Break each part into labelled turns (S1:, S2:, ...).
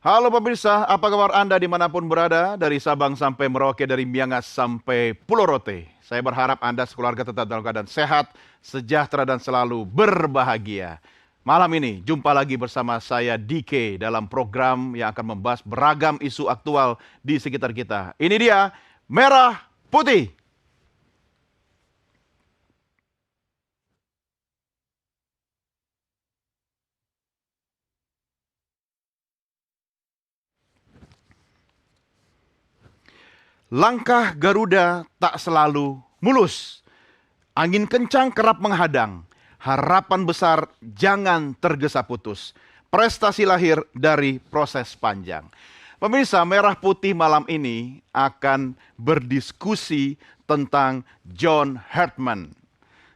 S1: Halo pemirsa, apa kabar Anda dimanapun berada, dari Sabang sampai Merauke, dari Miangas sampai Pulau Rote. Saya berharap Anda sekeluarga tetap dalam keadaan sehat, sejahtera, dan selalu berbahagia. Malam ini, jumpa lagi bersama saya DK dalam program yang akan membahas beragam isu aktual di sekitar kita. Ini dia, Merah Putih. Langkah Garuda tak selalu mulus. Angin kencang kerap menghadang. Harapan besar jangan tergesa putus. Prestasi lahir dari proses panjang. Pemirsa, Merah Putih malam ini akan berdiskusi tentang John Hartman.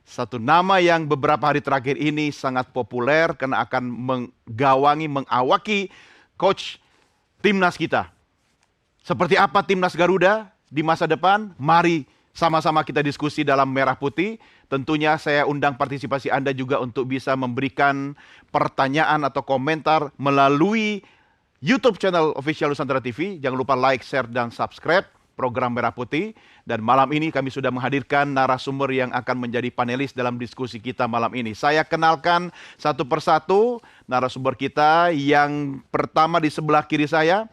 S1: Satu nama yang beberapa hari terakhir ini sangat populer karena akan mengawaki coach timnas kita. Seperti apa timnas Garuda di masa depan? Mari sama-sama kita diskusi dalam Merah Putih. Tentunya saya undang partisipasi Anda juga untuk bisa memberikan pertanyaan atau komentar melalui YouTube channel Official Nusantara TV. Jangan lupa like, share, dan subscribe program Merah Putih. Dan malam ini kami sudah menghadirkan narasumber yang akan menjadi panelis dalam diskusi kita malam ini. Saya kenalkan satu persatu narasumber kita. Yang pertama di sebelah kiri saya,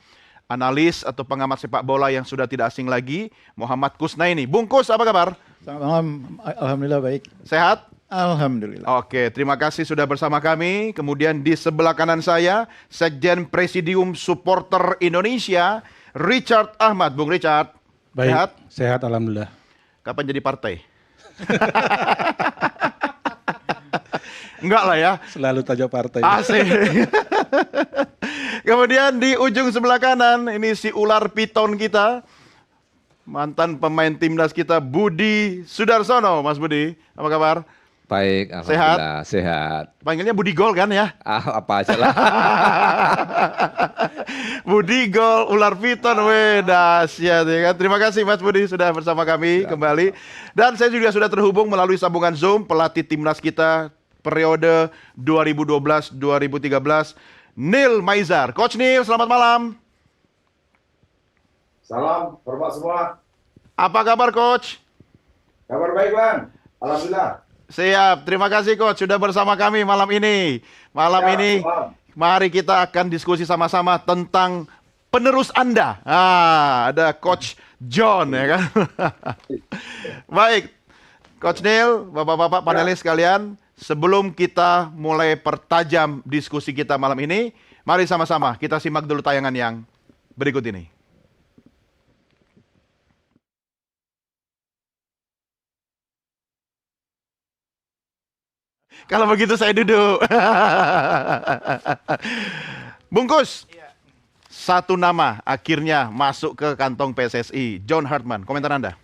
S1: analis atau pengamat sepak bola yang sudah tidak asing lagi, Muhammad Kusnaini. Bung Kus, apa kabar?
S2: Selamat malam, alhamdulillah baik.
S1: Sehat?
S2: Alhamdulillah.
S1: Oke, terima kasih sudah bersama kami. Kemudian di sebelah kanan saya, Sekjen Presidium Supporter Indonesia, Richard Ahmad. Bung Richard,
S3: baik,
S1: sehat?
S3: Sehat, alhamdulillah.
S1: Kapan jadi partai? Enggak lah ya.
S3: Selalu tajuk partai.
S1: Asik. Kemudian di ujung sebelah kanan, ini si ular piton kita, mantan pemain timnas kita, Budi Sudarsono. Mas Budi, apa kabar?
S4: Baik, alhamdulillah. Sehat.
S1: Panggilnya Budi Gol kan ya?
S4: Apa aja lah.
S1: Budi Gol, ular piton, weh, dahsyat ya kan. Terima kasih Mas Budi sudah bersama kami kembali. Dan saya juga sudah terhubung melalui sambungan Zoom, pelatih timnas kita periode 2012-2013, Neil Maizar. Coach Neil, selamat malam.
S5: Salam, hormat semua.
S1: Apa kabar Coach?
S5: Kabar baik Bang, alhamdulillah.
S1: Siap, terima kasih Coach sudah bersama kami malam ini. Malam ini, mari kita akan diskusi sama-sama tentang penerus Anda. Ada Coach John ya kan. Baik, Coach Neil, bapak-bapak panelis sekalian. Sebelum kita mulai pertajam diskusi kita malam ini, mari sama-sama kita simak dulu tayangan yang berikut ini. Kalau begitu saya duduk. Bungkus, satu nama akhirnya masuk ke kantong PSSI, John Hartman. Komentar Anda?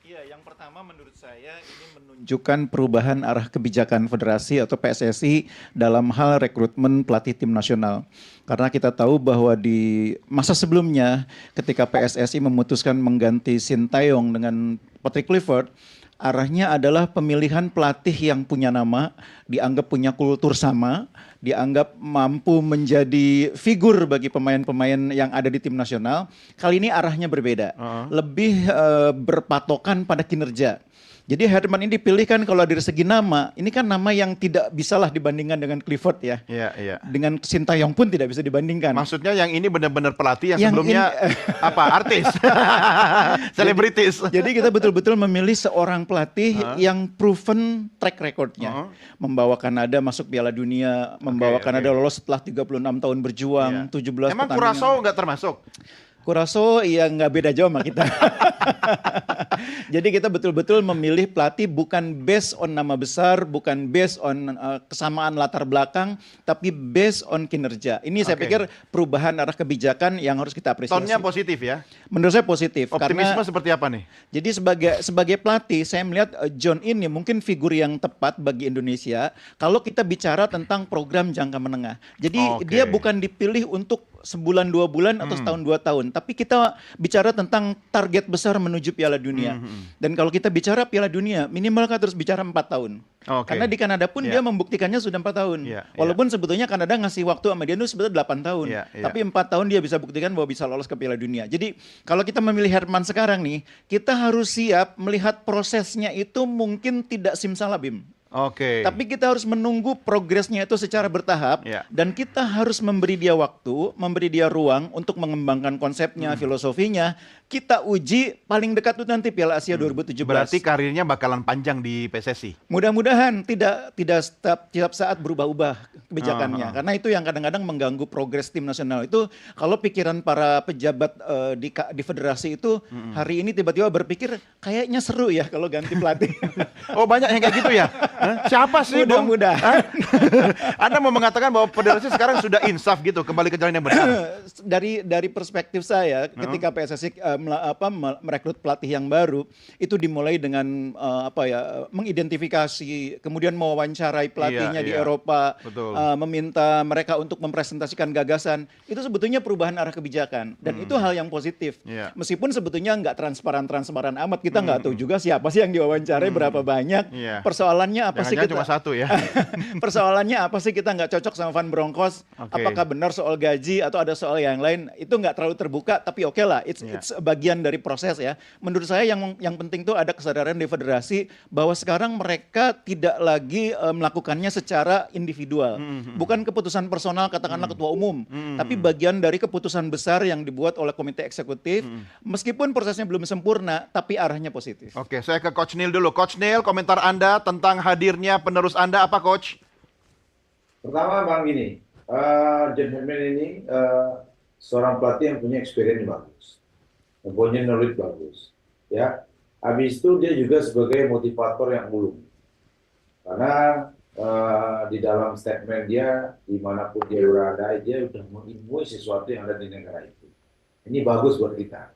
S2: Iya, yang pertama menurut saya ini menunjukkan perubahan arah kebijakan federasi atau PSSI dalam hal rekrutmen pelatih tim nasional. Karena kita tahu bahwa di masa sebelumnya ketika PSSI memutuskan mengganti Sintayong dengan Patrick Kluivert, arahnya adalah pemilihan pelatih yang punya nama, dianggap punya kultur sama, dianggap mampu menjadi figur bagi pemain-pemain yang ada di tim nasional. Kali ini arahnya berbeda, lebih berpatokan pada kinerja. Jadi Hartman ini dipilih kan kalau dari segi nama, ini kan nama yang tidak bisalah dibandingkan dengan Kluivert ya.
S1: Iya.
S2: Dengan Sintayong pun tidak bisa dibandingkan.
S1: Maksudnya yang ini benar-benar pelatih yang sebelumnya artis, selebritis.
S2: Jadi kita betul-betul memilih seorang pelatih yang proven track recordnya. Membawa Kanada masuk Piala Dunia, membawa Kanada lolos setelah 36 tahun berjuang, 17
S1: Emang
S2: pertandingan.
S1: Curaçao nggak termasuk?
S2: Curaçao ya nggak beda jauh sama kita. Jadi kita betul-betul memilih pelatih bukan based on nama besar, bukan based on kesamaan latar belakang, tapi based on kinerja. Ini saya pikir perubahan arah kebijakan yang harus kita apresiasi.
S1: Tonnya positif ya?
S2: Menurut saya positif.
S1: Optimisme
S2: karena,
S1: seperti apa nih?
S2: Jadi sebagai pelatih, saya melihat John ini mungkin figur yang tepat bagi Indonesia kalau kita bicara tentang program jangka menengah. Jadi dia bukan dipilih untuk sebulan 2 bulan atau setahun 2 tahun, tapi kita bicara tentang target besar menuju Piala Dunia. Dan kalau kita bicara Piala Dunia, minimal kan terus bicara 4 tahun.
S1: Oke.
S2: Karena di Kanada pun
S1: Ya.
S2: dia membuktikannya sudah 4 tahun.
S1: Ya, ya.
S2: Walaupun sebetulnya Kanada ngasih waktu sama dia itu sebetulnya 8 tahun.
S1: Ya, ya.
S2: Tapi 4 tahun dia bisa buktikan bahwa bisa lolos ke Piala Dunia. Jadi kalau kita memilih Herman sekarang nih, kita harus siap melihat prosesnya itu mungkin tidak simsalabim.
S1: Oke.
S2: Tapi kita harus menunggu progresnya itu secara bertahap
S1: Ya.
S2: dan kita harus memberi dia waktu, memberi dia ruang untuk mengembangkan konsepnya, filosofinya. Kita uji paling dekat itu nanti Piala Asia 2017.
S1: Berarti karirnya bakalan panjang di PSSI.
S2: Mudah-mudahan tidak setiap saat berubah-ubah kebijakannya, karena itu yang kadang-kadang mengganggu progres tim nasional. Itu kalau pikiran para pejabat di federasi itu hari ini tiba-tiba berpikir kayaknya seru ya kalau ganti pelatih.
S1: Oh, banyak yang kayak gitu ya? Hah? Siapa sih, Bung?
S2: Mudah-mudahan.
S1: Anda mau mengatakan bahwa federasi sekarang sudah insaf gitu, kembali ke jalan yang benar.
S2: Dari perspektif saya, ketika PSSI merekrut pelatih yang baru, itu dimulai dengan mengidentifikasi, kemudian mewawancarai pelatihnya di
S1: Iya.
S2: Eropa,
S1: Betul.
S2: meminta mereka untuk mempresentasikan gagasan. Itu sebetulnya perubahan arah kebijakan, dan itu hal yang positif.
S1: Iya.
S2: Meskipun sebetulnya nggak transparan amat, kita nggak tahu juga siapa sih yang diwawancarai, berapa banyak.
S1: Iya.
S2: Persoalannya apa sih
S1: Jangan-jangan
S2: kita?
S1: cuma satu ya.
S2: Persoalannya apa sih kita nggak cocok sama Van Bronckhorst?
S1: Oke.
S2: Apakah benar soal gaji atau ada soal yang lain? Itu nggak terlalu terbuka, tapi oke lah. It's bagian dari proses ya. Menurut saya yang penting tuh ada kesadaran di federasi bahwa sekarang mereka tidak lagi melakukannya secara individual. Bukan keputusan personal katakanlah ketua umum, tapi bagian dari keputusan besar yang dibuat oleh komite eksekutif. Meskipun prosesnya belum sempurna, tapi arahnya positif.
S1: Oke, saya ke Coach Neil dulu. Coach Neil, komentar Anda tentang hadirnya penerus Anda apa, Coach?
S5: Pertama Bang gini, John Herman ini seorang pelatih yang punya experience yang bagus, punya knowledge bagus, ya. Habis itu dia juga sebagai motivator yang mulung, karena di dalam statement dia dimanapun dia berada, dia sudah mengilmui sesuatu yang ada di negara itu. Ini bagus buat kita.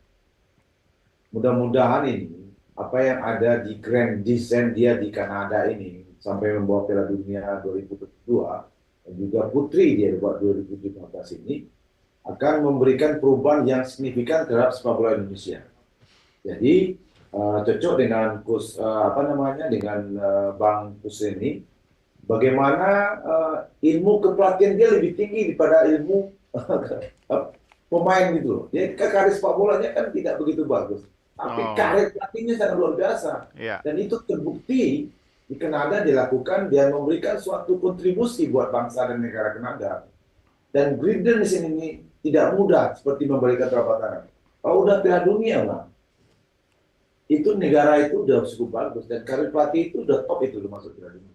S5: Mudah-mudahan ini apa yang ada di Grand Design dia di Kanada ini sampai membawa Piala Dunia 2022 dan juga putri dia buat 2017 ini akan memberikan perubahan yang signifikan terhadap sepak bola Indonesia. Jadi cocok dengan dengan Bang Hussein ini, bagaimana ilmu kepelatihan dia lebih tinggi daripada ilmu pemain gitu loh. Jadi karir sepak bolanya kan tidak begitu bagus, tapi karir pelatihnya sangat luar biasa.
S1: Iya.
S5: Dan itu terbukti di Kanada dilakukan, dia memberikan suatu kontribusi buat bangsa dan negara Kanada. Dan Gridden di sini ini tidak mudah seperti memberikan telapak tangan. Kalau udah Piala Dunia lah, itu negara itu udah cukup bagus dan karir pelatih itu udah top itu udah masuk Piala Dunia.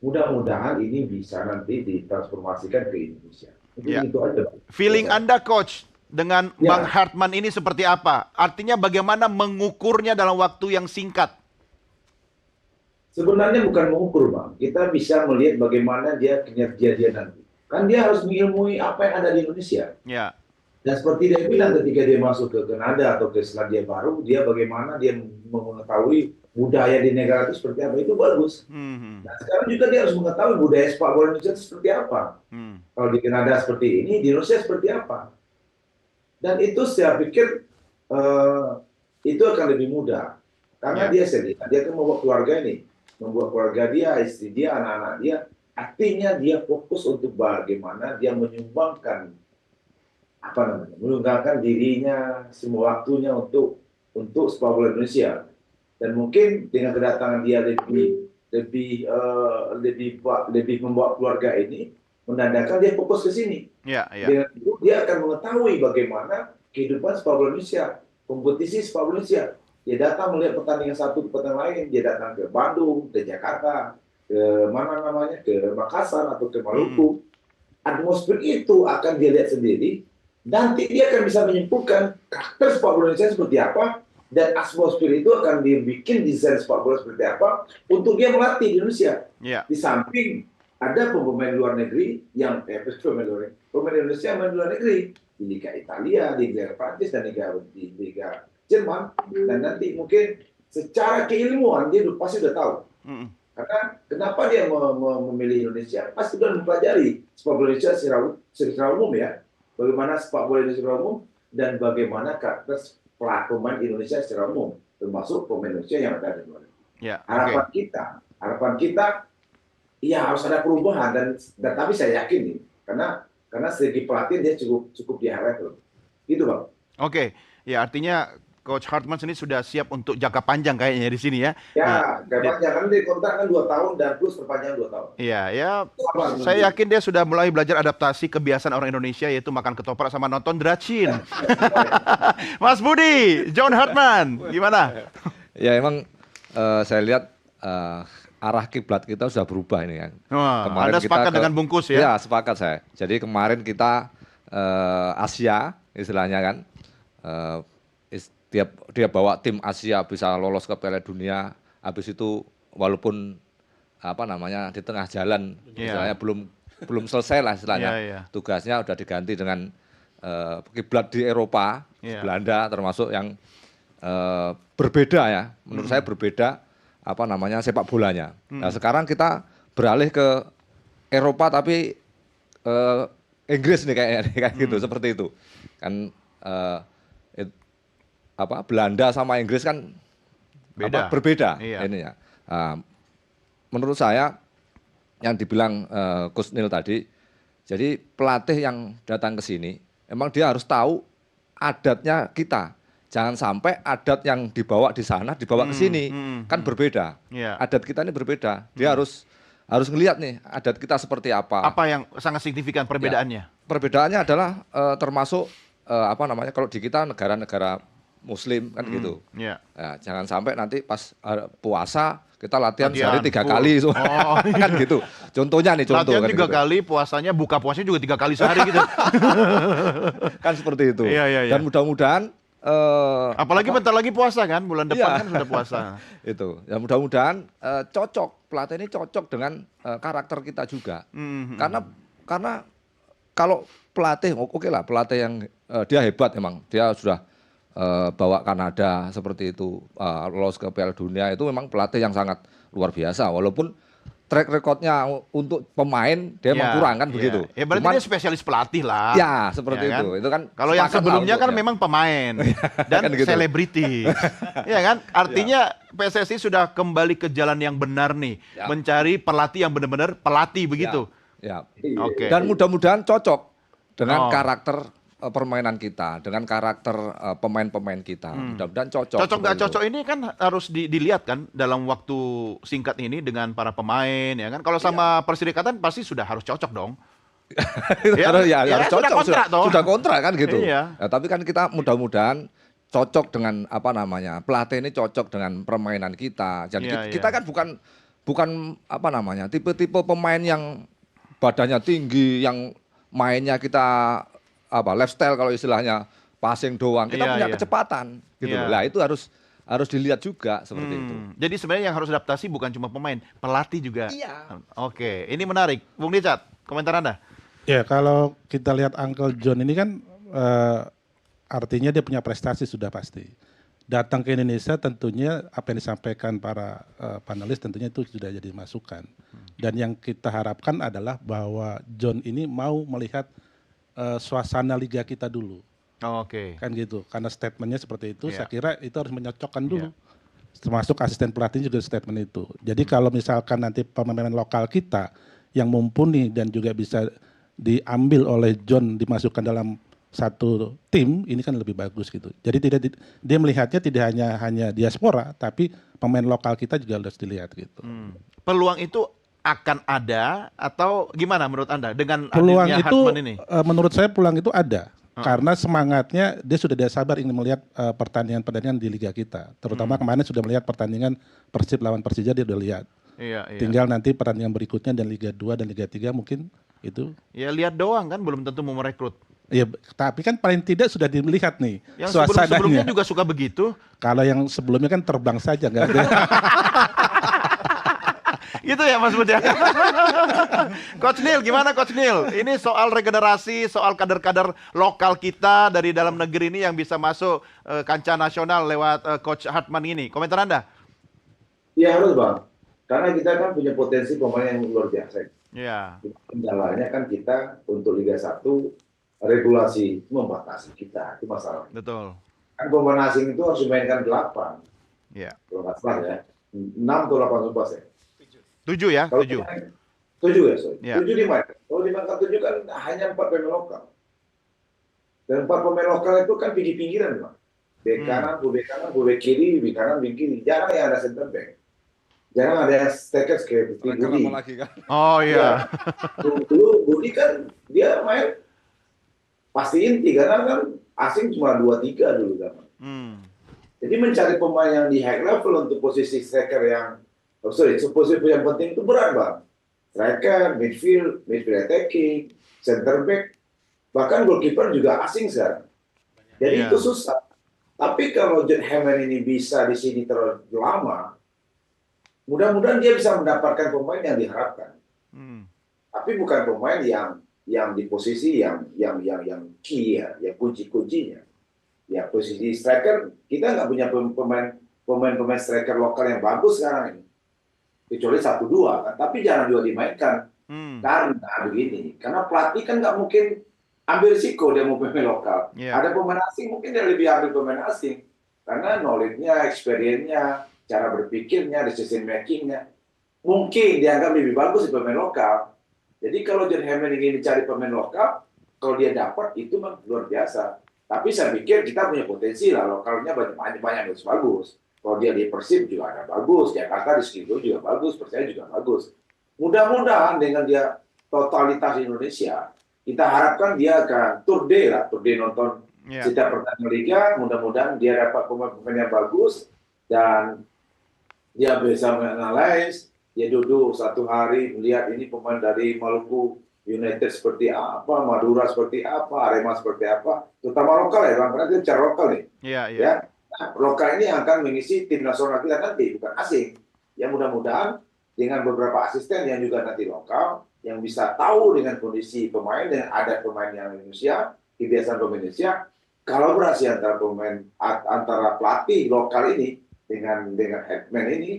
S5: Mudah-mudahan ini bisa nanti ditransformasikan ke Indonesia.
S1: Ya.
S5: Itu aja.
S1: Feeling Anda, Coach, dengan
S5: Ya.
S1: Bang Hartman ini seperti apa? Artinya bagaimana mengukurnya dalam waktu yang singkat?
S5: Sebenarnya bukan mengukur, Bang. Kita bisa melihat bagaimana dia kinerja dia nanti. Kan dia harus mengilmui apa yang ada di Indonesia.
S1: Ya.
S5: Dan seperti dia bilang ketika dia masuk ke Kanada atau ke Selandia Baru, dia bagaimana dia mengetahui budaya di negara itu seperti apa. Itu bagus. Nah, sekarang juga dia harus mengetahui budaya sepak bola Indonesia itu seperti apa. Kalau di Kanada seperti ini, di Indonesia seperti apa. Dan itu saya pikir itu akan lebih mudah. Karena dia akan membuat keluarga ini. Membuat keluarga dia, istri dia, anak-anak dia. Artinya dia fokus untuk bagaimana dia menyumbangkan menyumbangkan dirinya semua waktunya untuk sepak bola Indonesia. Dan mungkin dengan kedatangan dia lebih membawa keluarga ini menandakan dia fokus ke sini.
S1: Ya, ya.
S5: Dengan itu dia akan mengetahui bagaimana kehidupan sepak bola Indonesia, kompetisi sepak bola Indonesia. Dia datang melihat pertandingan satu ke pertandingan lain, dia datang ke Bandung, ke Jakarta, ke Makassar atau ke Maluku. Atmosfer itu akan dia lihat sendiri. Nanti dia akan bisa menyimpulkan karakter sepak bola Indonesia seperti apa, dan atmosfer itu akan dibikin desain sepak bola seperti apa untuk dia melatih di Indonesia.
S1: Ya.
S5: Di samping ada pemain luar negeri yang pemain Indonesia main di luar negeri di Liga Italia, di Liga Prancis dan di Liga Jerman, dan nanti mungkin secara keilmuan dia pasti sudah tahu. Karena kenapa dia memilih Indonesia? Pasti sudah mempelajari sepak bola Indonesia secara umum ya. bagaimana sepak bola Indonesia secara umum, dan bagaimana karakter pemain Indonesia secara umum, termasuk pemain Indonesia yang ada di luar.
S1: Ya,
S5: Harapan kita, ya harus ada perubahan dan tapi saya yakin nih, karena segi pelatih dia cukup di highlight. Gitu Bang.
S1: Oke, ya artinya Coach Hartman ini sudah siap untuk jangka panjang kayaknya di sini ya.
S5: Ya, panjang kan dia kontrak kan 2 tahun dan plus perpanjang 2 tahun.
S1: Iya, ya. Saya yakin dia sudah mulai belajar adaptasi kebiasaan orang Indonesia, yaitu makan ketoprak sama nonton Dracin. Mas Budi, John Hartman, gimana?
S4: Ya emang saya lihat arah kiblat kita sudah berubah ini kan.
S1: Wah, Anda sepakat dengan Bungkus ya?
S4: Ya, sepakat saya. Jadi kemarin kita Asia istilahnya kan, dia bawa tim Asia bisa lolos ke Piala Dunia. Habis itu walaupun apa namanya di tengah jalan, istilahnya belum selesai lah istilahnya. Tugasnya udah diganti dengan kiblat di Eropa, Belanda termasuk yang berbeda ya. Menurut saya berbeda apa namanya sepak bolanya. Nah sekarang kita beralih ke Eropa tapi Inggris nih kayaknya kayak gitu seperti itu kan. Belanda sama Inggris kan berbeda ini ya. Menurut saya yang dibilang Coach Neil tadi, jadi pelatih yang datang ke sini emang dia harus tahu adatnya kita. Jangan sampai adat yang dibawa di sana dibawa ke sini, kan berbeda. Adat kita ini berbeda. Dia harus ngelihat nih adat kita seperti apa.
S1: Apa yang sangat signifikan perbedaannya?
S4: Ya, perbedaannya adalah termasuk apa namanya kalau di kita negara-negara Muslim kan gitu. Ya, jangan sampai nanti pas puasa kita latihan sehari 3 kali kan gitu. Contohnya nih
S1: latihan
S4: kan
S1: 3
S4: gitu.
S1: kali, puasanya puasanya juga 3 kali sehari gitu.
S4: Kan seperti itu.
S1: Iya.
S4: Dan mudah-mudahan
S1: apalagi bentar lagi puasa kan, bulan depan kan sudah puasa.
S4: Itu. Ya mudah-mudahan cocok, pelatih ini cocok dengan karakter kita juga. Karena kalau pelatih oke lah, pelatih yang dia hebat emang, dia sudah bawa Kanada seperti itu lolos ke Piala Dunia, itu memang pelatih yang sangat luar biasa. Walaupun track recordnya untuk pemain dia memang kurang kan begitu.
S1: Ya berarti dia spesialis pelatih lah.
S4: Ya seperti
S1: ya, kan?
S4: Itu kan.
S1: Kalau yang sebelumnya kan memang pemain dan
S4: kan gitu.
S1: selebriti. Ya kan? Artinya PSSI sudah kembali ke jalan yang benar nih, mencari pelatih yang benar-benar pelatih begitu.
S4: Ya.
S1: Oke.
S4: Dan mudah-mudahan cocok dengan karakter permainan kita, dengan karakter pemain-pemain kita. Mudah-mudahan cocok.
S1: Cocok nggak cocok ini kan harus dilihat kan dalam waktu singkat ini dengan para pemain ya kan. Kalau sama Perserikatan pasti sudah harus cocok dong.
S4: harus cocok.
S1: Sudah
S4: kontrak kan gitu.
S1: Iya.
S4: Ya, tapi kan kita mudah-mudahan cocok dengan apa namanya pelatih ini cocok dengan permainan kita. Jadi kita kan bukan apa namanya tipe-tipe pemain yang badannya tinggi, yang mainnya kita lifestyle kalau istilahnya passing doang. Kita punya kecepatan gitu. Nah, itu harus dilihat juga seperti itu.
S1: Jadi sebenarnya yang harus adaptasi bukan cuma pemain, pelatih juga.
S4: Iya.
S1: Oke, ini menarik. Bung Dicat, komentar Anda?
S3: Ya, kalau kita lihat Uncle John ini kan artinya dia punya prestasi sudah pasti. Datang ke Indonesia tentunya apa yang disampaikan para panelis tentunya itu sudah jadi masukan. Dan yang kita harapkan adalah bahwa John ini mau melihat suasana liga kita dulu.
S1: Oke.
S3: Kan gitu. Karena statementnya seperti itu, saya kira itu harus menyocokkan dulu. Termasuk asisten pelatih juga statement itu. Jadi kalau misalkan nanti pemain lokal kita yang mumpuni dan juga bisa diambil oleh John dimasukkan dalam satu tim, ini kan lebih bagus gitu. Jadi dia melihatnya tidak hanya diaspora, tapi pemain lokal kita juga harus dilihat gitu.
S1: Peluang itu akan ada atau gimana menurut Anda dengan
S3: peluang
S1: adanya
S3: itu
S1: Hartman ini?
S3: Menurut saya peluang itu ada karena semangatnya dia sudah tidak sabar ingin melihat pertandingan di liga kita, terutama kemarin sudah melihat pertandingan Persib lawan Persija, dia sudah lihat. Tinggal nanti pertandingan berikutnya dan Liga 2 dan Liga 3 mungkin itu. Ya
S1: lihat doang kan, belum tentu mau merekrut.
S3: Iya, tapi kan paling tidak sudah dilihat nih
S1: yang
S3: suasananya.
S1: Sebelumnya juga suka begitu.
S3: Kalau yang sebelumnya kan terbang saja nggak ada.
S1: Gitu ya Mas Bud ya. Coach Neil, gimana Coach Neil? Ini soal regenerasi, soal kader-kader lokal kita dari dalam negeri ini yang bisa masuk kancah nasional lewat Coach Hartman ini. Komentar Anda?
S5: Iya harus Bang. Karena kita kan punya potensi pemain yang luar biasa.
S1: Iya.
S5: Kendalanya kan kita untuk Liga 1 regulasi membatasi kita, itu masalah.
S1: Betul.
S5: Kan pemain asing itu harus dimainkan 8,
S1: Ya.
S5: kalau nggak salah ya, 6 atau 8 sumpah saya.
S1: 7 ya,
S5: Kalau
S1: 7.
S5: 7 ya, sorry.
S1: Ya.
S5: 7 dimainkan. Kalau dimainkan 7 kan hanya 4 pemain lokal. Dan 4 pemain lokal itu kan pinggir-pinggiran, Pak. Bek kanan, bek kiri, bek kanan, bek kiri. Jangan yang ada center back. Jangan ada stakers kayak
S4: Mereka
S5: Budi.
S4: lama lagi kan.
S1: Oh iya.
S5: Dulu Budi kan dia main pasti inti karena kan asing cuma 2-3 dulu kan.
S1: Hmm.
S5: Jadi mencari pemain yang di high level untuk posisi striker yang posisi yang penting itu berat, Bang. Striker, midfield attacking, center back, bahkan goalkeeper juga asing sekarang. Jadi
S1: Iya.
S5: itu susah. Tapi kalau John Hammond ini bisa di sini terlalu lama, mudah-mudahan dia bisa mendapatkan pemain yang diharapkan.
S1: Hmm.
S5: Tapi bukan pemain yang di posisi yang key ya, yang kunci-kuncinya. Ya posisi striker kita nggak punya pemain striker lokal yang bagus sekarang ini. Kecuali 1-2 kan, tapi jangan juga dimainkan.
S1: Hmm.
S5: Karena begini, karena pelatih kan nggak mungkin ambil risiko dia mau pemain lokal.
S1: Iya.
S5: Ada pemain asing mungkin dia lebih ambil pemain asing karena knowledge-nya, experience-nya, cara berpikirnya, decision making-nya mungkin dianggap lebih bagus di pemain lokal. Jadi kalau John Hammond ingin mencari pemain lokal, kalau dia dapat itu memang luar biasa. Tapi saya pikir kita punya potensi lah, lokalnya banyak bagus. Kalau dia di Persib juga ada bagus, Jakarta di Skido juga bagus, Persija juga bagus. Mudah-mudahan dengan dia totalitas Indonesia, kita harapkan dia akan tour day nonton
S1: Iya.
S5: setiap pertandingan liga. Mudah-mudahan dia dapat pemain-pemain yang bagus dan dia bisa menganalisis. Dia duduk satu hari melihat ini pemain dari Maluku United seperti apa, Madura seperti apa, Arema seperti apa, terutama lokal ya, Bang, karena dia bicara lokal nih.
S1: Iya, iya.
S5: Ya, nah, lokal ini akan mengisi tim nasional kita nanti, bukan asing. Ya mudah-mudahan dengan beberapa asisten yang juga nanti lokal, yang bisa tahu dengan kondisi pemain dan ada pemain yang Indonesia, kebiasaan pemain Indonesia, kolaborasi antara pelatih lokal ini dengan headman ini,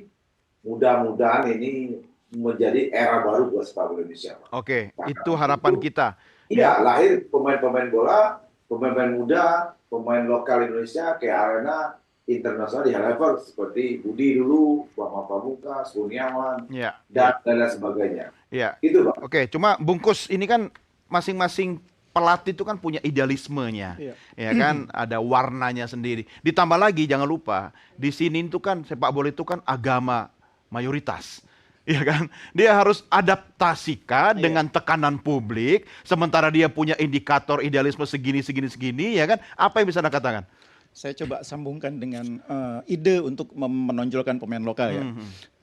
S5: mudah-mudahan ini menjadi era baru buat sepak bola Indonesia.
S1: Oke, itu harapan kita.
S5: Iya, lahir pemain-pemain bola, pemain-pemain muda, pemain lokal Indonesia kayak arena internasional di high level seperti Budi dulu, Muhammad Pamungkas, Kurniawan,
S1: Iya.
S5: dan lain sebagainya.
S1: Iya.
S5: Itu, Pak.
S1: Oke, cuma bungkus ini kan masing-masing pelatih itu kan punya idealismenya.
S2: Iya.
S1: Ya kan, ada warnanya sendiri. Ditambah lagi jangan lupa, di sini itu kan sepak bola itu kan agama mayoritas. Iya kan? Dia harus adaptasikan dengan tekanan publik, sementara dia punya indikator idealisme segini, ya kan? Apa yang bisa Anda katakan?
S2: Saya coba sambungkan dengan ide untuk menonjolkan pemain lokal ya.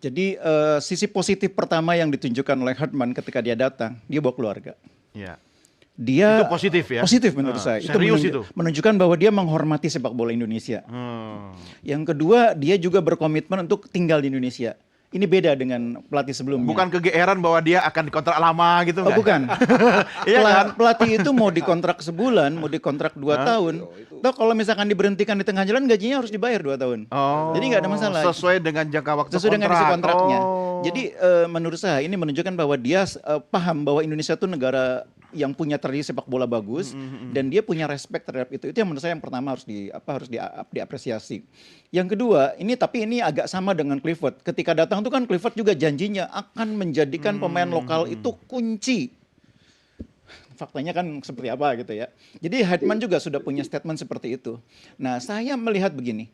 S2: Jadi sisi positif pertama yang ditunjukkan oleh Hartman ketika dia datang, dia bawa keluarga.
S1: Ya.
S2: Dia
S1: Itu positif ya?
S2: Positif menurut saya.
S1: Serius itu?
S2: Menunjukkan bahwa dia menghormati sepak bola Indonesia. Yang kedua, dia juga berkomitmen untuk tinggal di Indonesia. Ini beda dengan pelatih sebelumnya.
S1: Bukan kegeeran bahwa dia akan dikontrak lama gitu
S2: Oh,
S1: nggak?
S2: bukan.
S1: Iya kan?
S2: Pelatih itu mau dikontrak sebulan, mau dikontrak 2 tahun. Toh kalau misalkan diberhentikan di tengah jalan, gajinya harus dibayar 2 tahun.
S1: Oh,
S2: Jadi nggak ada masalah.
S1: sesuai dengan jangka waktu
S2: Sesuai dengan isi kontraknya.
S1: Oh.
S2: Jadi menurut saya ini menunjukkan bahwa dia paham bahwa Indonesia itu negara yang punya tradisi sepak bola bagus dan dia punya respect terhadap itu. Itu yang menurut saya yang pertama harus diapresiasi. Yang kedua, tapi ini agak sama dengan Clifford. Ketika datang tuh kan Clifford juga janjinya akan menjadikan pemain lokal itu kunci. Faktanya kan seperti apa gitu ya. Jadi Hartman juga sudah punya statement seperti itu. Nah, saya melihat begini.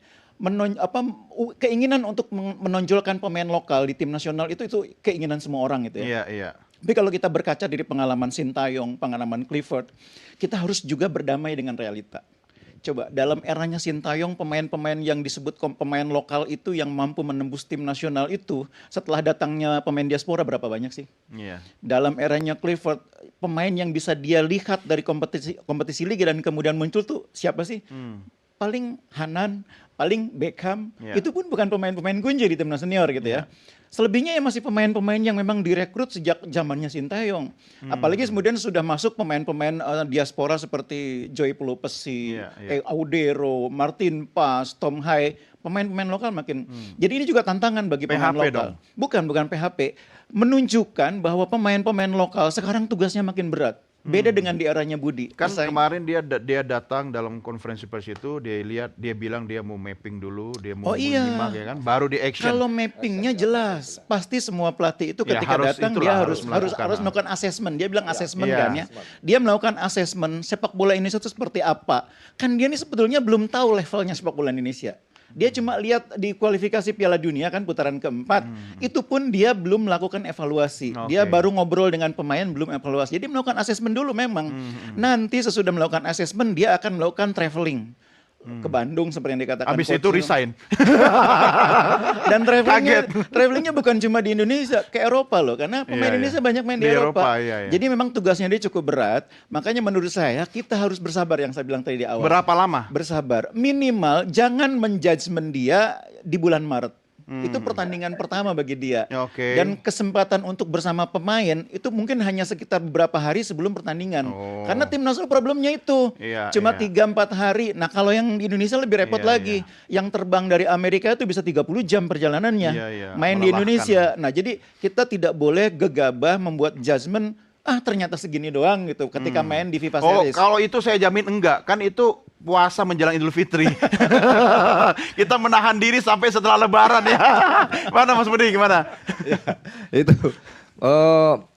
S2: Keinginan untuk menonjolkan pemain lokal di tim nasional itu keinginan semua orang gitu ya.
S1: Iya, iya.
S2: Tapi kalau kita berkaca dari pengalaman Sintayong, pengalaman Clifford, kita harus juga berdamai dengan realita. Coba dalam eranya Sintayong, pemain-pemain yang disebut pemain lokal itu yang mampu menembus tim nasional itu, setelah datangnya pemain diaspora berapa banyak sih?
S1: Iya.
S2: Dalam eranya Clifford, pemain yang bisa dia lihat dari kompetisi liga dan kemudian muncul tuh siapa sih? Paling Hanan, paling Beckham, itu pun bukan pemain-pemain kunci di timnas senior gitu ya. Selebihnya ya masih pemain-pemain yang memang direkrut sejak zamannya Sintayong. Apalagi kemudian sudah masuk pemain-pemain diaspora seperti Joy Pelupesi, Audero, Martin Pas, Tom Hai, pemain-pemain lokal makin. Jadi ini juga tantangan bagi pemain
S1: PHP
S2: lokal.
S1: dong?
S2: Bukan PHP. Menunjukkan bahwa pemain-pemain lokal sekarang tugasnya makin berat. Beda dengan di eranya Budi.
S1: Kan
S2: Pesaing-
S1: kemarin dia datang dalam konferensi pers itu, dia bilang dia mau mapping dulu, dia mau
S2: Oh iya.
S1: menyimak ya kan, baru di action.
S2: Kalau mappingnya jelas, pasti semua pelatih itu
S1: Ya,
S2: ketika
S1: harus
S2: datang
S1: itulah,
S2: dia
S1: harus
S2: harus
S1: melakukan.
S2: melakukan asesmen. Dia bilang asesmen
S1: Iya.
S2: kan ya. Dia melakukan asesmen sepak bola Indonesia itu seperti apa. Kan dia ini sebetulnya belum tahu levelnya sepak bola Indonesia. Dia cuma lihat di kualifikasi Piala Dunia kan putaran keempat, itu pun dia belum melakukan evaluasi. Dia
S1: Oke.
S2: baru ngobrol dengan pemain, belum evaluasi. Jadi melakukan asesmen dulu memang. Nanti sesudah melakukan asesmen dia akan melakukan traveling ke Bandung seperti yang dikatakan.
S1: Habis
S2: Coach
S1: itu
S2: Nil.
S1: resign.
S2: Dan travelingnya bukan cuma di Indonesia, ke Eropa loh. Karena pemain
S1: Iya, iya.
S2: Indonesia banyak main di
S1: Di
S2: Eropa.
S1: Eropa, iya, iya.
S2: Jadi memang tugasnya dia cukup berat. Makanya menurut saya kita harus bersabar yang saya bilang tadi di awal.
S1: Berapa lama?
S2: Bersabar. Minimal jangan menjudgment dia di bulan Maret. Itu pertandingan pertama bagi dia.
S1: Oke.
S2: Dan kesempatan untuk bersama pemain itu mungkin hanya sekitar beberapa hari sebelum pertandingan.
S1: Oh.
S2: Karena tim nasional problemnya itu.
S1: Iya,
S2: Cuma
S1: iya.
S2: 3-4 hari. Nah kalau yang di Indonesia lebih repot
S1: Iya,
S2: lagi. Yang terbang dari Amerika itu bisa 30 jam perjalanannya.
S1: Iya, iya.
S2: Main di
S1: Melelahkan.
S2: Indonesia. Nah jadi kita tidak boleh gegabah membuat judgement. Ternyata segini doang gitu. Ketika main di FIFA
S1: Oh,
S2: Series.
S1: kalau itu saya jamin enggak. Kan itu puasa menjelang Idul Fitri. Kita menahan diri sampai setelah Lebaran ya. Mana Mas Budi, gimana?
S4: Itu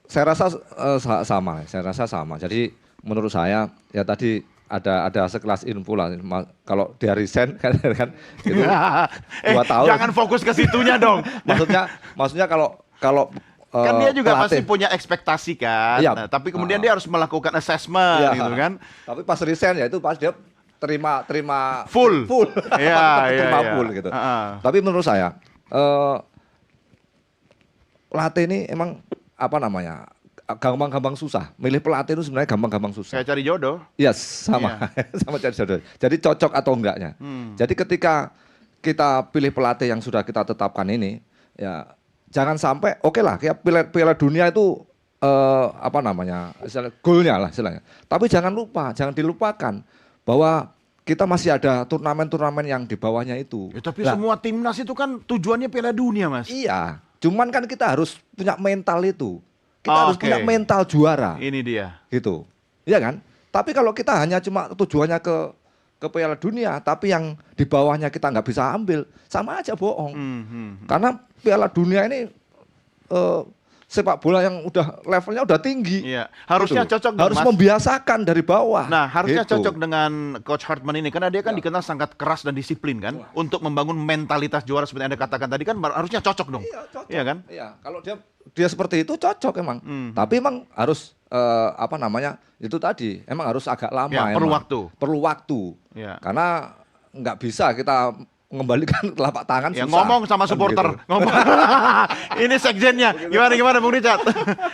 S4: saya rasa sama. Saya rasa sama. Jadi menurut saya ya tadi ada sekelas info lah. Kalau dia resign kan itu 2 tahun.
S1: Jangan fokus ke situnya dong.
S4: maksudnya kalau
S1: Kan dia juga pasti
S4: pelatih-
S1: punya ekspektasi kan.
S4: Iya.
S1: Nah, tapi kemudian dia harus melakukan assessment
S4: Iya.
S1: gitu kan.
S4: Tapi pas resign ya itu pas dia terima
S1: Full. Iya, iya,
S4: terima
S1: iya.
S4: full gitu.
S1: Ah.
S4: Tapi menurut saya pelatih ini emang apa namanya gampang-gampang susah. Milih pelatih itu sebenarnya gampang-gampang susah.
S1: Kayak cari jodoh.
S4: Iya sama sama cari jodoh. Jadi cocok atau enggaknya. Jadi ketika kita pilih pelatih yang sudah kita tetapkan ini, ya jangan sampai oke lah kayak Piala Dunia itu apa namanya istilahnya goalnya lah istilahnya. Tapi jangan dilupakan bahwa kita masih ada turnamen-turnamen yang di bawahnya itu.
S1: Ya, tapi
S4: Lah,
S1: semua timnas itu kan tujuannya Piala Dunia, Mas.
S4: iya, cuman kan kita harus punya mental itu. Kita harus
S1: Oke.
S4: punya mental juara.
S1: Ini dia.
S4: Gitu. Iya kan? Tapi kalau kita hanya cuma tujuannya ke Piala Dunia, tapi yang di bawahnya kita nggak bisa ambil, sama aja bohong. Karena Piala Dunia ini sepak bola yang udah levelnya udah tinggi.
S1: Iya, harusnya
S4: Gitu.
S1: cocok dong,
S4: Harus
S1: Mas.
S4: membiasakan dari bawah.
S1: Nah, harusnya
S4: Gitu.
S1: cocok dengan Coach Hartman ini karena dia kan dikenal sangat keras dan disiplin kan untuk membangun mentalitas juara seperti yang Anda katakan tadi kan harusnya cocok dong.
S4: Iya, cocok.
S1: Iya kan?
S4: Iya, kalau dia seperti itu cocok emang. Tapi emang harus apa namanya? Itu tadi, emang harus agak lama
S1: Ya, perlu
S4: emang.
S1: waktu.
S4: Perlu waktu.
S1: Iya.
S4: Karena nggak bisa kita mengembalikan telapak tangan
S1: Ya
S4: susah.
S1: ngomong sama
S4: Kan
S1: supporter,
S4: gitu.
S1: ngomong. Ini sekjennya. Gimana Bung Richard?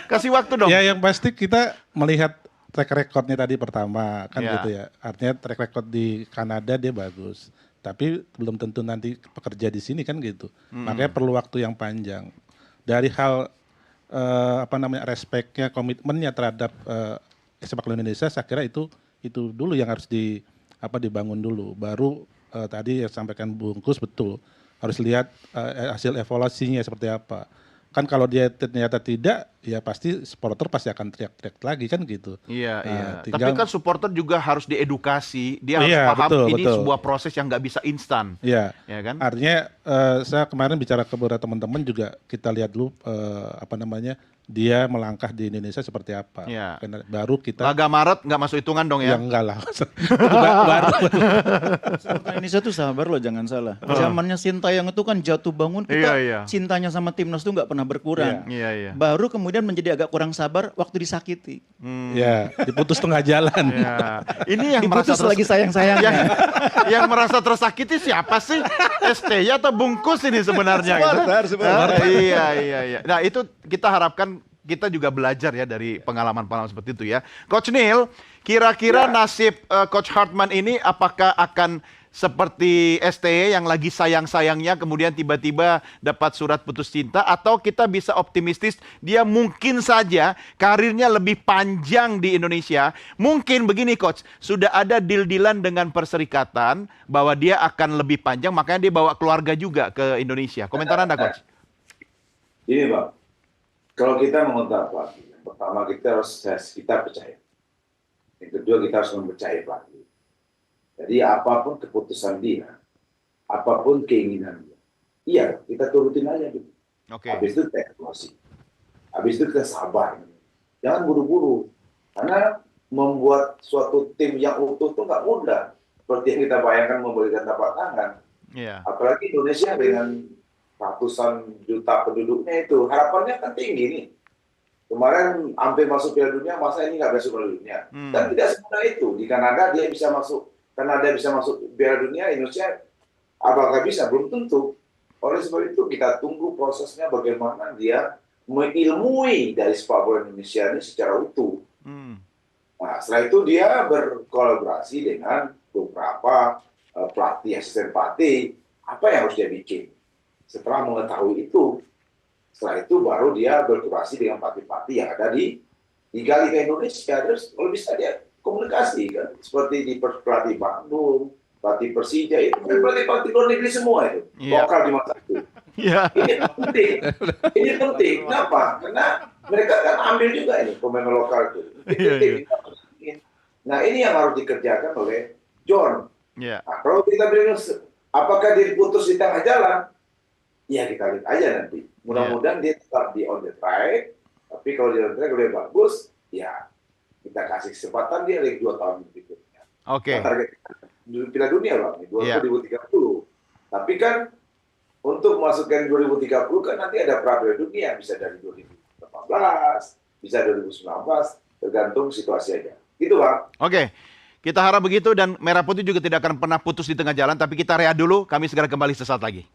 S1: Kasih waktu dong.
S3: Ya yang pasti kita melihat track recordnya tadi pertama kan
S1: Ya.
S3: gitu ya. Artinya track record di Kanada dia bagus. Tapi belum tentu nanti pekerja di sini kan gitu. Makanya perlu waktu yang panjang. Dari hal apa namanya respeknya, komitmennya terhadap sepak bola Indonesia, saya kira itu dulu yang harus dibangun dulu. Baru tadi yang sampaikan Bungkus betul, harus lihat hasil evaluasinya seperti apa. Kan kalau dia ternyata tidak, ya pasti supporter pasti akan teriak-teriak lagi kan gitu.
S1: Iya,
S3: Nah,
S1: iya.
S3: tinggal-
S1: Tapi kan supporter juga harus diedukasi. Dia harus
S3: Iya,
S1: paham
S3: betul,
S1: ini
S3: betul.
S1: sebuah proses yang nggak bisa instan.
S3: Iya.
S1: Ya kan?
S3: Artinya saya kemarin bicara ke beberapa teman-teman juga kita lihat dulu apa namanya dia melangkah di Indonesia seperti apa.
S1: Iya.
S3: Karena baru kita
S1: Laga Maret nggak masuk hitungan dong ya?
S3: yang enggak lah. baru.
S2: Supporter Indonesia tuh sabar loh, jangan salah. Zamannya Sintayong itu kan jatuh bangun, kita
S1: Iya, iya.
S2: cintanya sama timnas tuh nggak pernah berkurang.
S1: Iya, iya.
S2: Baru kemudian menjadi agak kurang sabar waktu disakiti.
S3: Ya, diputus tengah jalan.
S1: Ya. Ini yang merasa
S2: Diputus lagi sayang-sayangnya.
S1: yang merasa tersakiti siapa sih? STY atau Bungkus ini sebenarnya? gitu. Iya. Nah itu kita harapkan kita juga belajar ya dari pengalaman-pengalaman seperti itu ya. Coach Neil, kira-kira nasib Coach Hartman ini apakah akan seperti STY yang lagi sayang-sayangnya kemudian tiba-tiba dapat surat putus cinta, atau kita bisa optimistis dia mungkin saja karirnya lebih panjang di Indonesia. Mungkin begini Coach, sudah ada deal-dealan dengan perserikatan bahwa dia akan lebih panjang, makanya dia bawa keluarga juga ke Indonesia. Komentar Anda Coach?
S5: Ini Bang, kalau kita mengontrak pelatih, pertama kita harus kita percaya. Yang kedua, kita harus mempercayai pelatih. Jadi apapun keputusan dia, apapun keinginan dia, iya kita turutin aja gitu. Habis itu kita evaluasi. Habis itu kita sabar. Jangan buru-buru. Karena membuat suatu tim yang utuh itu nggak mudah. Seperti yang kita bayangkan memberikan telapak tangan. Apalagi Indonesia dengan ratusan juta penduduknya itu, harapannya kan tinggi nih. Kemarin hampir masuk Piala Dunia, masa ini nggak masuk Piala Dunia? Dan tidak semudah itu. Di Kanada dia bisa masuk, Piala Dunia, Indonesia apakah bisa? Belum tentu. Oleh sebab itu kita tunggu prosesnya bagaimana dia mengilmui dari sepak bola Indonesia ini secara utuh. Nah, setelah itu dia berkolaborasi dengan beberapa pelatih, asisten pelatih, apa yang harus dia bikin. Setelah mengetahui itu, setelah itu baru dia berkolaborasi dengan pelatih-pelatih yang ada di Liga Indonesia. Terus kalau bisa dia komunikasi kan, seperti di pelatih Bandung, pelatih Persija, itu kan pelatih luar negeri semua itu, lokal di masa itu. Ini penting. Ini penting. Kenapa? Karena mereka kan ambil juga ini pemain lokal itu. Nah, ini yang harus dikerjakan oleh John. Nah, kalau kita bilang apakah dia putus di tengah jalan? Ya kita lihat aja nanti. Mudah-mudahan dia tetap di on the track. Tapi kalau dia on the track lebih bagus, ya kita kasih kesempatan dia lagi 2 tahun berikutnya. Target Piala Dunia Bang, 2030. Tapi kan untuk masukkan 2030 kan nanti ada pra Piala Dunia, bisa dari 2018, bisa 2019, tergantung situasi aja. Gitu Bang.
S1: Kita harap begitu dan Merah Putih juga tidak akan pernah putus di tengah jalan, tapi kita rehat dulu, kami segera kembali sesaat lagi.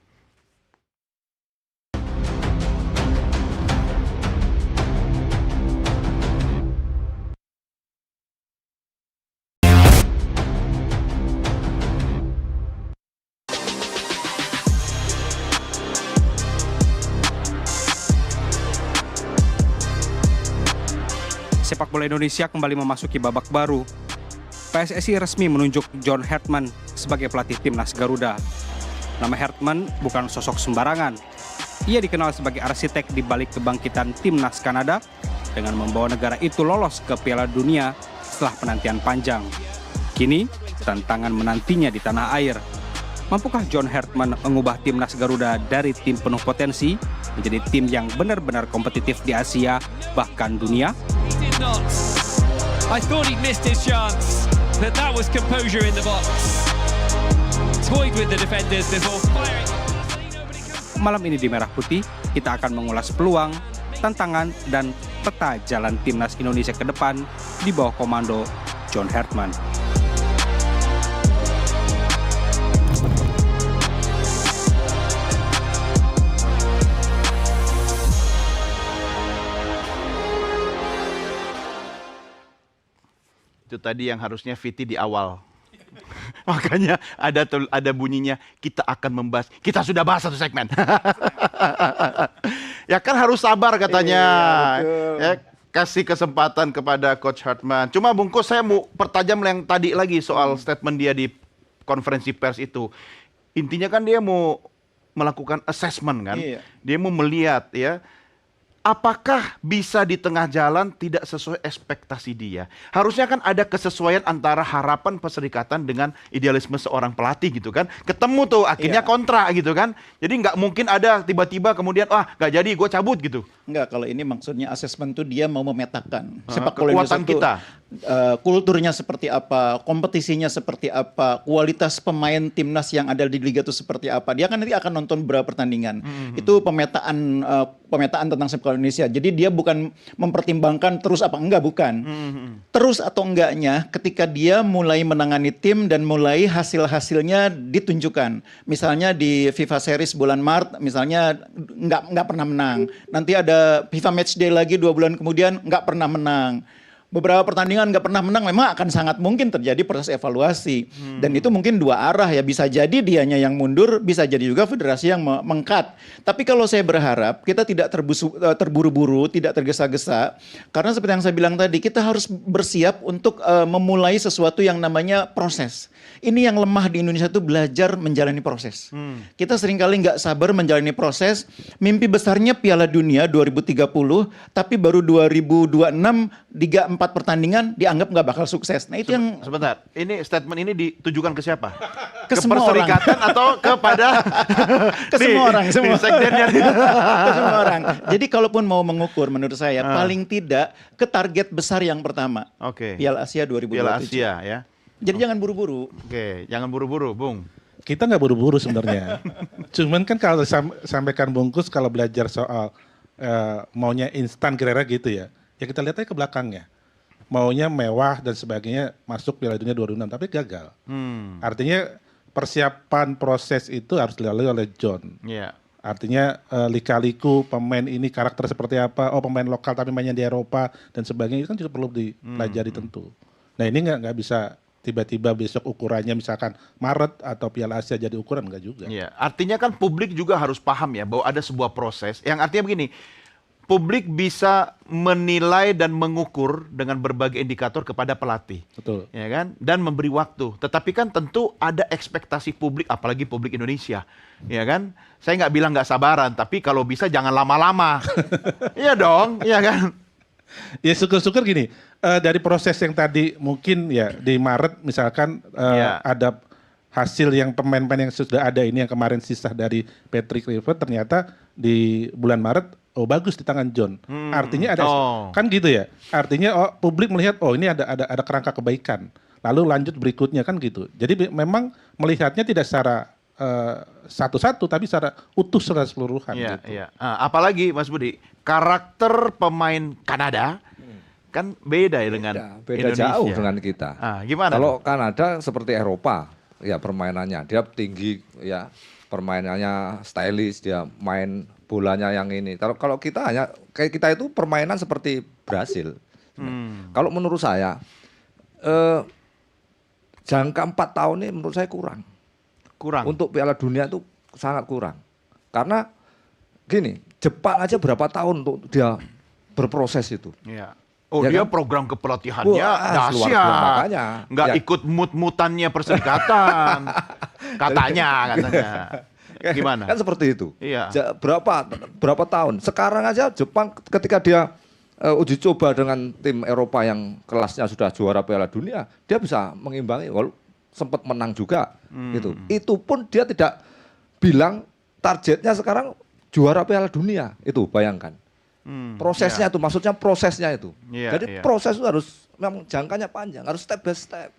S6: Sepak bola Indonesia kembali memasuki babak baru. PSSI resmi menunjuk John Hartman sebagai pelatih timnas Garuda. Nama Hartman bukan sosok sembarangan. Ia dikenal sebagai arsitek di balik kebangkitan timnas Kanada dengan membawa negara itu lolos ke Piala Dunia setelah penantian panjang. Kini, tantangan menantinya di tanah air. Mampukah John Hartman mengubah timnas Garuda dari tim penuh potensi menjadi tim yang benar-benar kompetitif di Asia bahkan dunia?
S7: I thought he missed his chance, but that was composure in the box. Toyed with the defenders before firing.
S6: Malam ini di Merah Putih, kita akan mengulas peluang, tantangan, dan peta jalan timnas Indonesia ke depan di bawah komando John Hartman.
S1: Itu tadi yang harusnya Viti di awal. Makanya ada bunyinya, kita akan membahas. Kita sudah bahas satu segmen. Ya kan harus sabar katanya. Ya, kasih kesempatan kepada Coach Hartman. Cuma Bungkus, saya mau pertajam yang tadi lagi soal statement dia di konferensi pers itu. Intinya kan dia mau melakukan assessment kan. Dia mau melihat ya, apakah bisa di tengah jalan tidak sesuai ekspektasi dia. Harusnya kan ada kesesuaian antara harapan perserikatan dengan idealisme seorang pelatih gitu kan. Ketemu tuh akhirnya kontra gitu kan. Jadi nggak mungkin ada tiba-tiba kemudian nggak jadi gue cabut gitu.
S2: Enggak, kalau ini maksudnya asesmen tuh dia mau memetakan sepak bola
S1: kekuatan
S2: Indonesia
S1: kita.
S2: Kulturnya seperti apa, kompetisinya seperti apa, kualitas pemain timnas yang ada di liga itu seperti apa. Dia kan nanti akan nonton beberapa pertandingan. Itu pemetaan tentang sepak bola Indonesia. Jadi dia bukan mempertimbangkan terus apa enggak, bukan. Terus atau enggaknya ketika dia mulai menangani tim dan mulai hasil-hasilnya ditunjukkan. Misalnya di FIFA Series bulan Maret misalnya enggak pernah menang. Nanti ada FIFA Matchday lagi 2 bulan kemudian enggak pernah menang. Beberapa pertandingan nggak pernah menang, memang akan sangat mungkin terjadi proses evaluasi. Dan itu mungkin 2 arah ya, bisa jadi dianya yang mundur, bisa jadi juga federasi yang mengkat. Tapi kalau saya berharap kita tidak terburu-buru, tidak tergesa-gesa, karena seperti yang saya bilang tadi, kita harus bersiap untuk memulai sesuatu yang namanya proses. Ini yang lemah di Indonesia itu belajar menjalani proses. Kita seringkali nggak sabar menjalani proses. Mimpi besarnya Piala Dunia 2030, tapi baru 2026, Liga 4 4 pertandingan dianggap nggak bakal sukses. Nah itu yang
S1: Sebentar, ini statement ini ditujukan ke siapa?
S2: Ke semua
S1: perserikatan atau kepada
S2: ke semua orang, semua.
S1: sekjennya.
S2: ke semua orang. Jadi kalaupun mau mengukur menurut saya paling tidak ke target besar yang pertama.
S1: Oke.
S2: Piala Asia 2027.
S1: Piala Asia ya.
S2: Jadi jangan buru-buru.
S1: Oke, jangan buru-buru, Bung.
S3: Kita nggak buru-buru sebenarnya. Cuman kan kalau sampaikan Bungkus kalau belajar soal maunya instan kira-kira gitu ya. Ya kita lihat aja ke belakangnya. Maunya mewah dan sebagainya masuk Piala Dunia 2006 tapi gagal. Artinya persiapan proses itu harus dilalui oleh John.
S1: Iya.
S3: Artinya lika-liku pemain ini karakter seperti apa, oh pemain lokal tapi mainnya di Eropa dan sebagainya itu kan juga perlu dipelajari tentu. Nah ini nggak bisa tiba-tiba besok ukurannya misalkan Maret atau Piala Asia jadi ukuran, enggak juga.
S1: Iya, artinya kan publik juga harus paham ya bahwa ada sebuah proses yang artinya begini, publik bisa menilai dan mengukur dengan berbagai indikator kepada pelatih.
S3: Betul.
S1: Ya kan? Dan memberi waktu. Tetapi kan tentu ada ekspektasi publik, apalagi publik Indonesia. Ya kan? Saya nggak bilang nggak sabaran, tapi kalau bisa jangan lama-lama. Iya dong, iya kan?
S3: Ya syukur-syukur gini, dari proses yang tadi mungkin ya di Maret misalkan ada hasil yang pemain-pemain yang sudah ada ini yang kemarin sisa dari Patrick Kluivert ternyata di bulan Maret oh bagus di tangan John. Artinya ada kan gitu ya. Artinya publik melihat oh ini ada kerangka kebaikan. Lalu lanjut berikutnya kan gitu. Jadi memang melihatnya tidak secara satu-satu tapi secara utuh secara keseluruhan.
S1: Iya,
S3: gitu.
S1: iya. Apalagi Mas Budi, karakter pemain Kanada kan beda ya dengan
S4: beda
S1: Indonesia.
S4: jauh dengan kita.
S1: Gimana?
S4: Kalau Kanada seperti Eropa, ya permainannya dia tinggi, ya permainannya stylish, dia main bolanya yang ini. Kalau kita hanya kayak kita itu permainan seperti Brasil. Kalau menurut saya jangka 4 tahun ini menurut saya kurang. Untuk Piala Dunia itu sangat kurang. Karena gini, Jepang aja berapa tahun untuk dia berproses itu.
S1: Iya. Oh
S4: Ya
S1: dia
S4: kan?
S1: program kepelatihannya
S4: Wah, luar biasa,
S1: dahsyat.
S4: makanya.
S1: Nggak
S4: Ya.
S1: ikut mut-mutannya perserikatan. katanya. Gimana?
S4: Kan seperti itu.
S1: Iya.
S4: Berapa tahun? Sekarang aja Jepang ketika dia uji coba dengan tim Eropa yang kelasnya sudah juara Piala Dunia, dia bisa mengimbangi, walau sempat menang juga gitu. Itu pun dia tidak bilang targetnya sekarang juara Piala Dunia. Itu bayangkan. Prosesnya itu, maksudnya prosesnya itu. Jadi proses itu harus memang jangkanya panjang, harus step by step.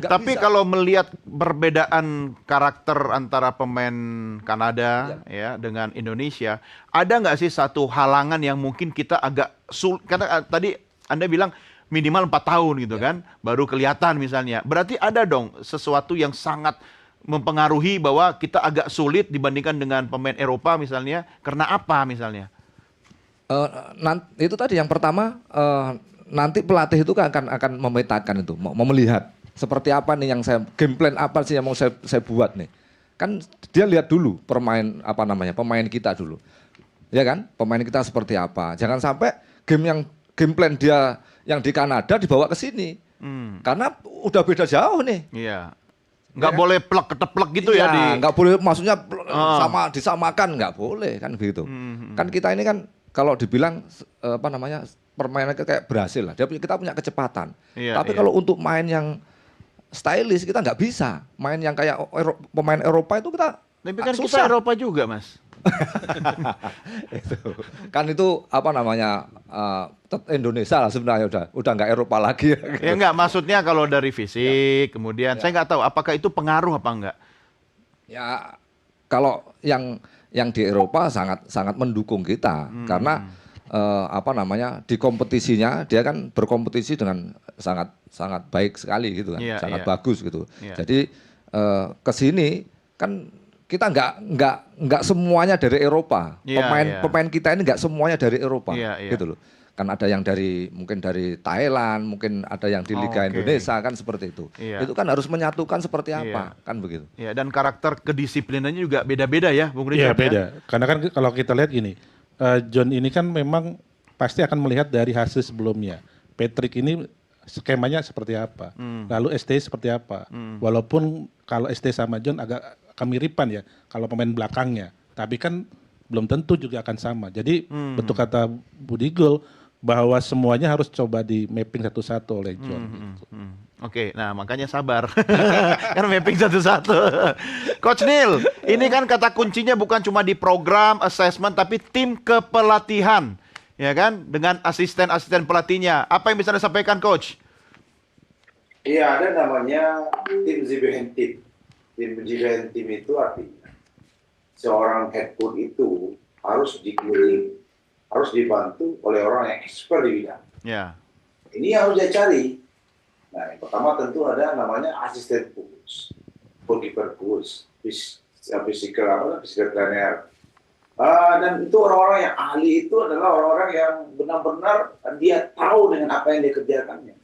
S1: Tapi
S4: bisa.
S1: kalau melihat perbedaan karakter antara pemain Kanada ya dengan Indonesia, ada nggak sih satu halangan yang mungkin kita agak sulit? Karena tadi Anda bilang minimal 4 tahun gitu kan, baru kelihatan misalnya. Berarti ada dong sesuatu yang sangat mempengaruhi bahwa kita agak sulit dibandingkan dengan pemain Eropa misalnya. Karena apa misalnya?
S4: Itu tadi yang pertama nanti pelatih itu akan memetakan itu, mau melihat seperti apa nih yang saya game plan apa sih yang mau saya buat nih. Kan dia lihat dulu pemain kita dulu. Ya kan? Pemain kita seperti apa. Jangan sampai game plan dia yang di Kanada dibawa ke sini. Karena udah beda jauh nih.
S1: Iya. Nggak boleh plek-keteplek gitu ya di.
S4: Nggak boleh, maksudnya disamakan nggak boleh kan begitu. Kan kita ini kan kalau dibilang permainan kayak Brasil lah. Kita punya kecepatan. Tapi kalau untuk main yang stylish kita nggak bisa. Main yang kayak pemain Eropa itu kita
S1: Tapi kan
S4: susah.
S1: kita Eropa juga, Mas.
S4: Kan itu Indonesia lah sebenarnya udah nggak Eropa lagi.
S1: Ya enggak, maksudnya kalau dari fisik, kemudian saya nggak tahu apakah itu pengaruh apa enggak.
S4: Ya kalau yang di Eropa sangat mendukung kita karena di kompetisinya dia kan berkompetisi dengan sangat baik sekali gitu kan, sangat bagus gitu. Jadi ke sini kan kita nggak semuanya dari Eropa. Pemain kita ini nggak semuanya dari Eropa gitu loh. Kan ada yang mungkin dari Thailand, mungkin ada yang di Liga Indonesia kan seperti itu. Itu kan harus menyatukan seperti apa kan begitu.
S1: Iya, dan karakter kedisiplinannya juga beda-beda ya, Bung
S3: Iya
S1: Richard.
S3: beda. Karena kan kalau kita lihat gini, John ini kan memang pasti akan melihat dari hasil sebelumnya. Patrick ini skemanya seperti apa, lalu ST seperti apa. Walaupun kalau ST sama John agak kemiripan ya, kalau pemain belakangnya. Tapi kan belum tentu juga akan sama. Jadi betul kata Budi Gol, bahwa semuanya harus coba di mapping satu-satu oleh John. Gitu.
S1: Oke, nah makanya sabar. Kan mapping satu-satu. Coach Neil, ini kan kata kuncinya bukan cuma di program, assessment, tapi tim kepelatihan. Ya kan? Dengan asisten-asisten pelatihnya. Apa yang bisa disampaikan, Coach?
S5: Iya, ada namanya tim GBN Team. Tim GBN Team itu artinya seorang head coach itu harus dikelilingi, harus dibantu oleh orang yang expert di bidang.
S1: Ya.
S5: Ini yang harus dia cari. Nah, yang pertama tentu ada namanya asisten coach, goalkeeper coach, physical trainer. Dan itu orang-orang yang ahli itu adalah orang-orang yang benar-benar dia tahu dengan apa yang dia kerjakannya.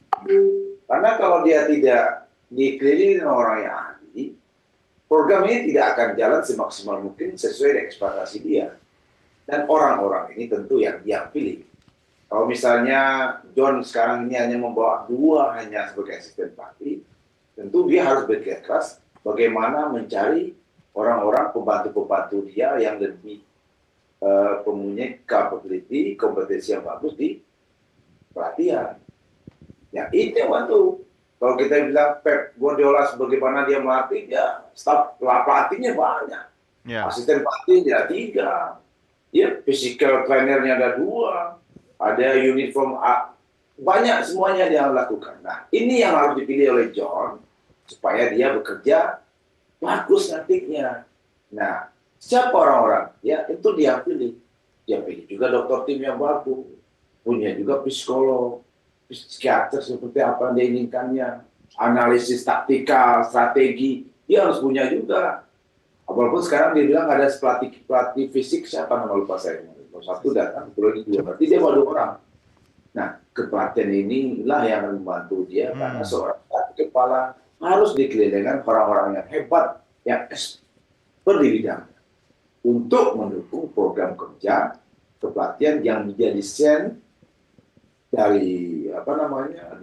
S5: Karena kalau dia tidak dikelilingi dengan orang yang ahli, program ini tidak akan jalan semaksimal mungkin sesuai dengan ekspektasi dia. Dan orang-orang ini tentu yang dia pilih. Kalau misalnya John sekarang ini hanya membawa 2 hanya sebagai asisten pelatih, tentu dia harus bekerja keras bagaimana mencari orang-orang pembantu-pembantu dia yang lebih mempunyai kompetensi yang bagus di pelatihan. Ya itu yang bantu. Kalau kita bilang Pep Guardiola sebagaimana dia melatih, ya staf pelatihnya banyak.
S1: Ya.
S5: Asisten pelatih ada 3. Ya, physical trainernya ada 2. Ada uniform A. Banyak semuanya dia lakukan. Nah, ini yang harus dipilih oleh John supaya dia bekerja bagus nantinya. Nah, siapa orang-orang? Ya, itu dia pilih. Dia pilih juga dokter tim yang bagus. Punya juga psikolog, psikiater seperti apa yang dia inginkannya. Analisis taktikal, strategi, dia harus punya juga. Walaupun sekarang dia bilang ada pelatih fisik, siapa nama lupa saya. Satu datang, lagi 2. Berarti dia baru 2 orang. Nah, kepelatihan inilah yang akan membantu dia karena seorang pelatih kepala harus dikelilingi orang-orang yang hebat, yang expert di bidangnya untuk mendukung program kerja kepelatihan yang dia desain dari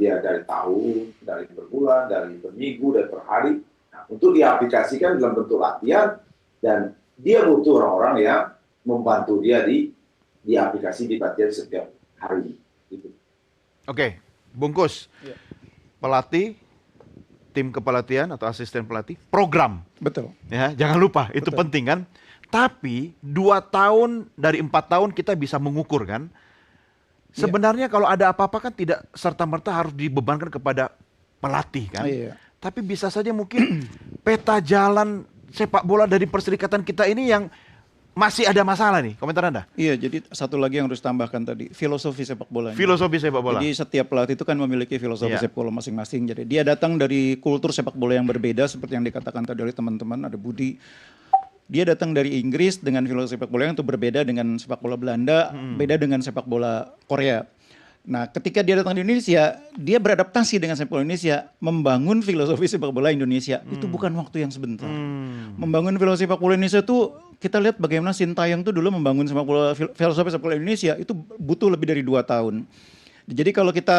S5: dia dari tahun, dari berbulan, dari berminggu, dari per hari. Nah, untuk diaplikasikan dalam bentuk latihan dan dia butuh orang-orang yang membantu dia di aplikasi di latihan setiap hari. Gitu.
S1: Oke, bungkus. Pelatih, tim kepelatihan atau asisten pelatih, program.
S2: Betul.
S1: Ya, jangan lupa, itu
S2: Betul.
S1: penting kan. Tapi 2 tahun dari 4 tahun kita bisa mengukur kan. Sebenarnya kalau ada apa-apa kan tidak serta-merta harus dibebankan kepada pelatih kan.
S2: Iya.
S1: Tapi bisa saja mungkin peta jalan sepak bola dari perserikatan kita ini yang masih ada masalah nih. Komentar Anda?
S2: Iya, jadi satu lagi yang harus tambahkan tadi, filosofi sepak bola.
S1: Filosofi sepak bola.
S2: Jadi setiap pelatih itu kan memiliki filosofi
S1: Iya.
S2: sepak bola masing-masing. Jadi dia datang dari kultur sepak bola yang berbeda seperti yang dikatakan tadi oleh teman-teman, ada Budi. Dia datang dari Inggris dengan filosofi sepak bola yang itu berbeda dengan sepak bola Belanda, beda dengan sepak bola Korea. Nah, ketika dia datang di Indonesia, dia beradaptasi dengan sepak bola Indonesia, membangun filosofi sepak bola Indonesia. Itu bukan waktu yang sebentar. Membangun filosofi sepak bola Indonesia itu kita lihat bagaimana Sintayong tuh dulu membangun sepak bola filosofi sepak bola Indonesia itu butuh lebih dari 2 tahun. Jadi kalau kita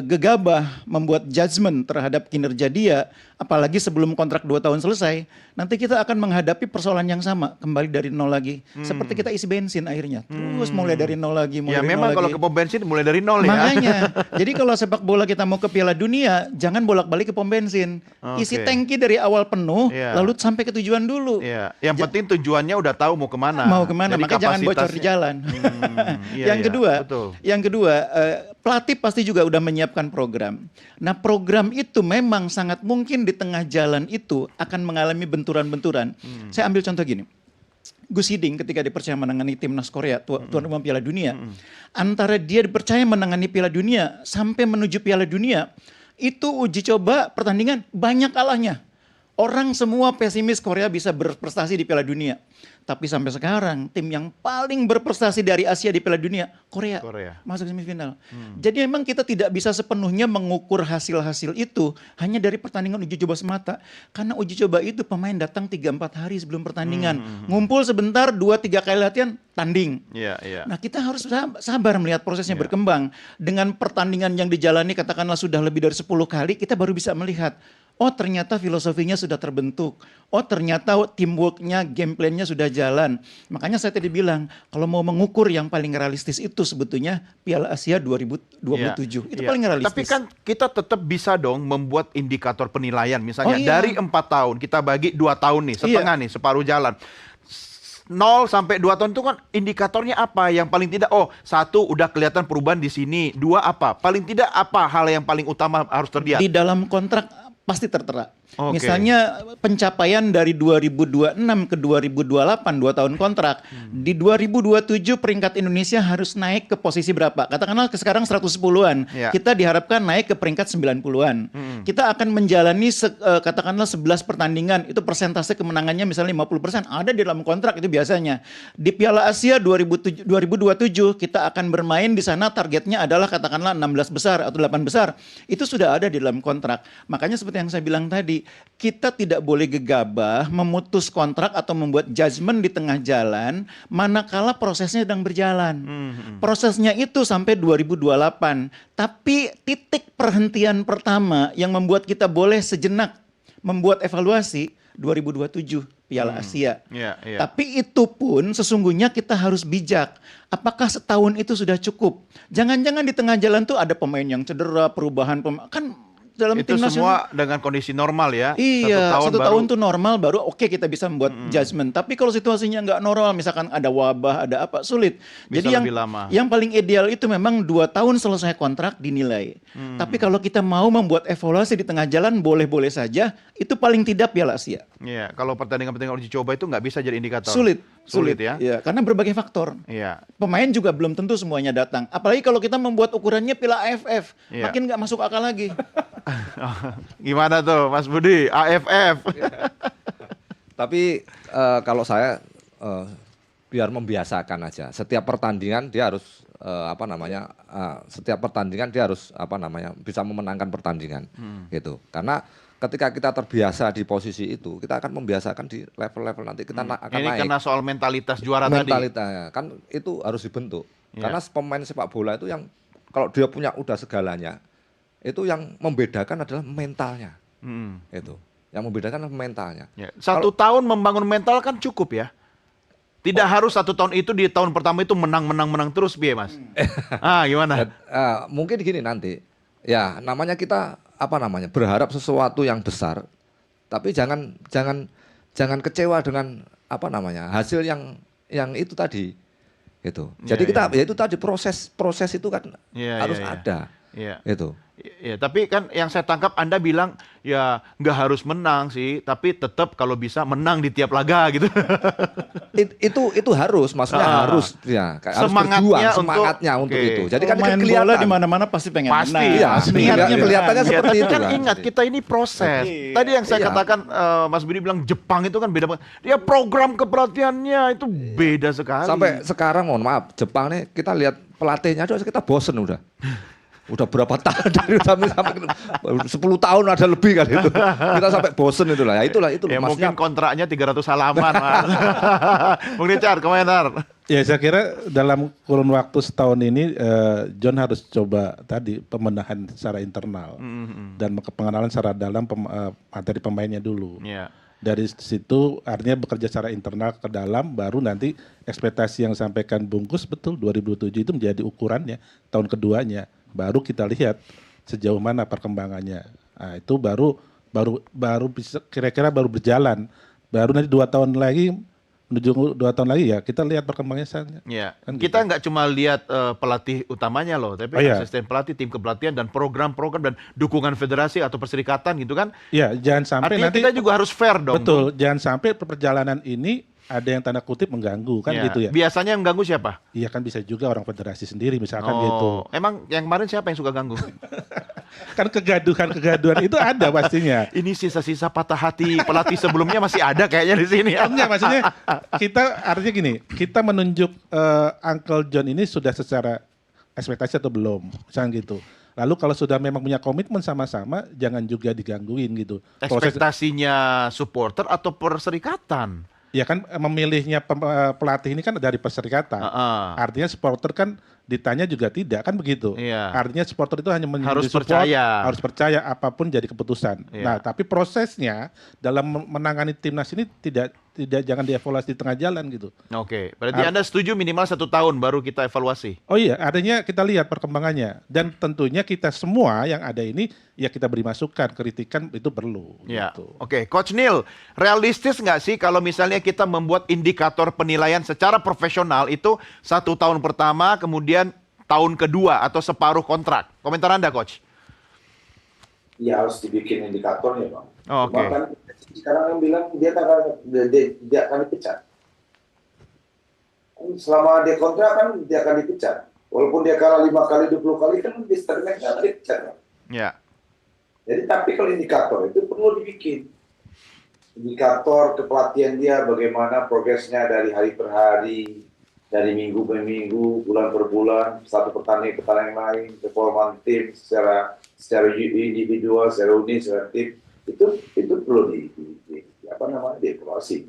S2: gegabah membuat judgement terhadap kinerja dia, apalagi sebelum kontrak 2 tahun selesai, nanti kita akan menghadapi persoalan yang sama, kembali dari nol lagi. Seperti kita isi bensin akhirnya, terus mulai dari nol lagi.
S1: Ya memang kalau ke pom bensin mulai dari nol ya.
S2: Makanya, jadi kalau sepak bola kita mau ke Piala Dunia, jangan bolak-balik ke pom bensin. Isi
S1: Oke.
S2: tangki dari awal penuh,
S1: Iya.
S2: lalu sampai ke tujuan dulu.
S1: Iya, yang penting tujuannya udah tahu mau kemana.
S2: Mau kemana,
S1: Jadi
S2: makanya jangan bocor di
S1: kapasitasnya-
S2: jalan.
S1: Iya,
S2: yang
S1: iya,
S2: kedua,
S1: betul.
S2: pelatih pasti juga udah menyiapkan program. Nah, program itu memang sangat mungkin di tengah jalan itu akan mengalami benturan-benturan. Saya ambil contoh gini. Gus Hiddink ketika dipercaya menangani timnas Korea tuan rumah Piala Dunia, antara dia dipercaya menangani Piala Dunia sampai menuju Piala Dunia, itu uji coba pertandingan banyak kalahnya. Orang semua pesimis Korea bisa berprestasi di Piala Dunia. Tapi sampai sekarang tim yang paling berprestasi dari Asia di Piala Dunia, Korea. Masuk semifinal. Jadi memang kita tidak bisa sepenuhnya mengukur hasil-hasil itu hanya dari pertandingan uji coba semata. Karena uji coba itu pemain datang 3-4 hari sebelum pertandingan. Ngumpul sebentar 2-3 kali latihan, tanding. Nah, kita harus sabar melihat prosesnya berkembang. Dengan pertandingan yang dijalani katakanlah sudah lebih dari 10 kali, kita baru bisa melihat Oh ternyata filosofinya sudah terbentuk. Oh ternyata teamworknya, game plan-nya sudah jalan. Makanya saya tadi bilang, kalau mau mengukur yang paling realistis itu sebetulnya Piala Asia 2027. Itu paling realistis.
S1: Tapi kan kita tetap bisa dong membuat indikator penilaian. Misalnya
S2: Oh, iya.
S1: dari 4 tahun, kita bagi 2 tahun nih, setengah nih, separuh jalan. 0 sampai 2 tahun itu kan indikatornya apa? Yang paling tidak, oh 1 udah kelihatan perubahan di sini, 2 apa? Paling tidak apa hal yang paling utama harus terlihat?
S2: Di dalam kontrak pasti tertera.
S1: Oke.
S2: Misalnya pencapaian dari 2026 ke 2028, 2 tahun kontrak. Di 2027 peringkat Indonesia harus naik ke posisi berapa? Katakanlah sekarang 110-an.
S1: Ya.
S2: Kita diharapkan naik ke peringkat 90-an. Kita akan menjalani katakanlah 11 pertandingan. Itu persentase kemenangannya misalnya 50%. Ada di dalam kontrak itu biasanya. Di Piala Asia 2027 kita akan bermain di sana, targetnya adalah katakanlah 16 besar atau 8 besar. Itu sudah ada di dalam kontrak. Makanya seperti yang saya bilang tadi, kita tidak boleh gegabah memutus kontrak atau membuat judgement di tengah jalan manakala prosesnya sedang berjalan. Prosesnya itu sampai 2028. Tapi titik perhentian pertama yang membuat kita boleh sejenak membuat evaluasi 2027 Piala Asia.
S1: Iya, iya.
S2: Tapi itu pun sesungguhnya kita harus bijak. Apakah setahun itu sudah cukup? Jangan-jangan di tengah jalan tuh ada pemain yang cedera, perubahan kan dalam
S1: Itu
S2: tim
S1: semua
S2: nasional.
S1: dengan kondisi normal ya.
S2: Iya, satu
S1: baru-
S2: tahun tuh normal baru oke kita bisa membuat judgement. Tapi kalau situasinya nggak normal, misalkan ada wabah, ada apa, sulit.
S1: Bisa
S2: Jadi
S1: lebih lama.
S2: yang paling ideal itu memang 2 tahun selesai kontrak dinilai. Tapi kalau kita mau membuat evaluasi di tengah jalan, boleh-boleh saja. Itu paling tidak Piala Asia.
S1: Iya, kalau pertandingan-pertandingan uji coba itu nggak bisa jadi indikator.
S2: Sulit
S1: ya.
S2: Iya, karena berbagai faktor.
S1: Iya.
S2: Pemain juga belum tentu semuanya datang. Apalagi kalau kita membuat ukurannya Piala AFF,
S1: Iya.
S2: makin nggak masuk akal lagi.
S1: Gimana tuh Mas Budi? AFF.
S4: Tapi kalau saya biar membiasakan aja. Setiap pertandingan dia harus setiap pertandingan dia harus bisa memenangkan pertandingan gitu. Karena ketika kita terbiasa di posisi itu, kita akan membiasakan di level-level nanti kita akan
S1: Ini
S4: naik.
S1: karena soal mentalitas juara tadi.
S4: Mentalitasnya kan itu harus dibentuk.
S1: Iya.
S4: Karena pemain sepak bola itu yang kalau dia punya udah segalanya, itu yang membedakan adalah mentalnya. Itu. Yang membedakan adalah mentalnya.
S1: Ya. 1 tahun membangun mental kan cukup ya. Tidak harus 1 tahun itu di tahun pertama itu menang terus piye Mas? Gimana?
S4: Mungkin gini nanti. Ya, namanya kita berharap sesuatu yang besar, tapi jangan kecewa dengan hasil yang itu tadi. Gitu. Jadi kita ya itu tadi proses itu kan harus ada.
S1: Iya.
S4: Itu.
S1: Ya, tapi kan yang saya tangkap Anda bilang ya nggak harus menang sih, tapi tetap kalau bisa menang di tiap laga gitu.
S4: Itu harus, maksudnya harus ya harus berjuang semangatnya untuk itu. Jadi kan
S2: main
S4: kelihatan
S2: bola di mana-mana pasti pengen
S1: Pasti,
S2: menang.
S1: iya.
S2: Niatnya
S4: Kelihatannya
S2: menang.
S4: seperti
S1: Tapi
S4: itu
S1: kan
S4: kan.
S1: ingat kita ini proses.
S2: Iya.
S1: Tadi yang saya
S4: Iya.
S1: katakan Mas Budi bilang Jepang itu kan beda banget. Dia program kepelatihannya itu beda sekali.
S4: Sampai sekarang mohon maaf, Jepang nih kita lihat pelatihnya aja kita bosen udah. Udah berapa tahun dari sampai 10 tahun ada lebih kan itu. Kita sampai bosen itulah. Ya itulah
S1: ya
S4: maksudnya
S1: mungkin kontraknya 300 halaman, Mas. Bung Richard, komentar.
S3: Ya saya kira dalam kurun waktu setahun ini John harus coba tadi pembenahan secara internal dan pengenalan secara dalam materi pemainnya dulu.
S1: Iya.
S3: Dari situ artinya bekerja secara internal ke dalam, baru nanti ekspektasi yang disampaikan Bungkus betul 2027 itu menjadi ukurannya tahun keduanya. Baru kita lihat sejauh mana perkembangannya. Nah, itu baru bisa kira-kira baru berjalan. Baru nanti 2 tahun lagi menuju 2 tahun lagi ya kita lihat perkembangannya sana.
S1: Iya.
S3: Kan
S1: Kita
S3: gitu.
S1: nggak cuma lihat pelatih utamanya loh, tapi
S3: Oh, iya.
S1: asisten pelatih, tim kepelatihan dan program-program dan dukungan federasi atau perserikatan gitu kan.
S3: Ya, jangan sampai
S1: Artinya
S3: nanti
S1: kita juga harus fair dong.
S3: betul, jangan sampai perjalanan ini ada yang tanda kutip mengganggu kan
S1: Iya.
S3: gitu ya.
S1: Biasanya yang ganggu siapa?
S3: Iya kan bisa juga orang federasi sendiri misalkan gitu.
S1: Emang yang kemarin siapa yang suka ganggu?
S3: Kan kegaduhan itu ada pastinya.
S1: Ini sisa-sisa patah hati pelatih sebelumnya masih ada kayaknya di sini.
S3: Enggak, maksudnya kita artinya gini, kita menunjuk Uncle John ini sudah secara ekspektasi atau belum, misalnya gitu. Lalu kalau sudah memang punya komitmen sama-sama, jangan juga digangguin gitu. Proses
S1: Ekspektasinya supporter atau perserikatan?
S3: Ya kan memilihnya pelatih ini kan dari perserikatan. Artinya supporter kan ditanya juga tidak, kan begitu.
S1: Iya.
S3: Artinya supporter itu hanya
S1: Harus
S3: support,
S1: percaya.
S3: harus percaya apapun jadi keputusan.
S1: Iya.
S3: Nah, tapi prosesnya dalam menangani timnas ini tidak jangan dievaluasi di tengah jalan gitu.
S1: Oke, berarti Anda setuju minimal 1 tahun baru kita evaluasi?
S3: Oh iya, artinya kita lihat perkembangannya dan tentunya kita semua yang ada ini ya kita beri masukan, kritikan itu perlu.
S1: Ya,
S3: Gitu.
S1: oke. Coach Neil, realistis nggak sih kalau misalnya kita membuat indikator penilaian secara profesional itu 1 tahun pertama, kemudian tahun kedua atau separuh kontrak? Komentar Anda, Coach?
S5: Ya harus dibikin indikatornya, Bang.
S1: Oh, oke.
S5: Cuma kan sekarang yang bilang dia akan dipecat. Selama dia kontrak kan dia akan dipecat. Walaupun dia kalah 5 kali, 20 kali kan dia statement akan dipecat. Bang.
S1: Ya.
S5: Jadi tapi kalau indikator itu perlu dibikin. Indikator kepelatihan dia bagaimana progresnya dari hari per hari, dari minggu ke minggu, bulan per bulan, satu pertandingan lain, performa tim secara individual, secara unit, secara tim, itu perlu dievaluasi.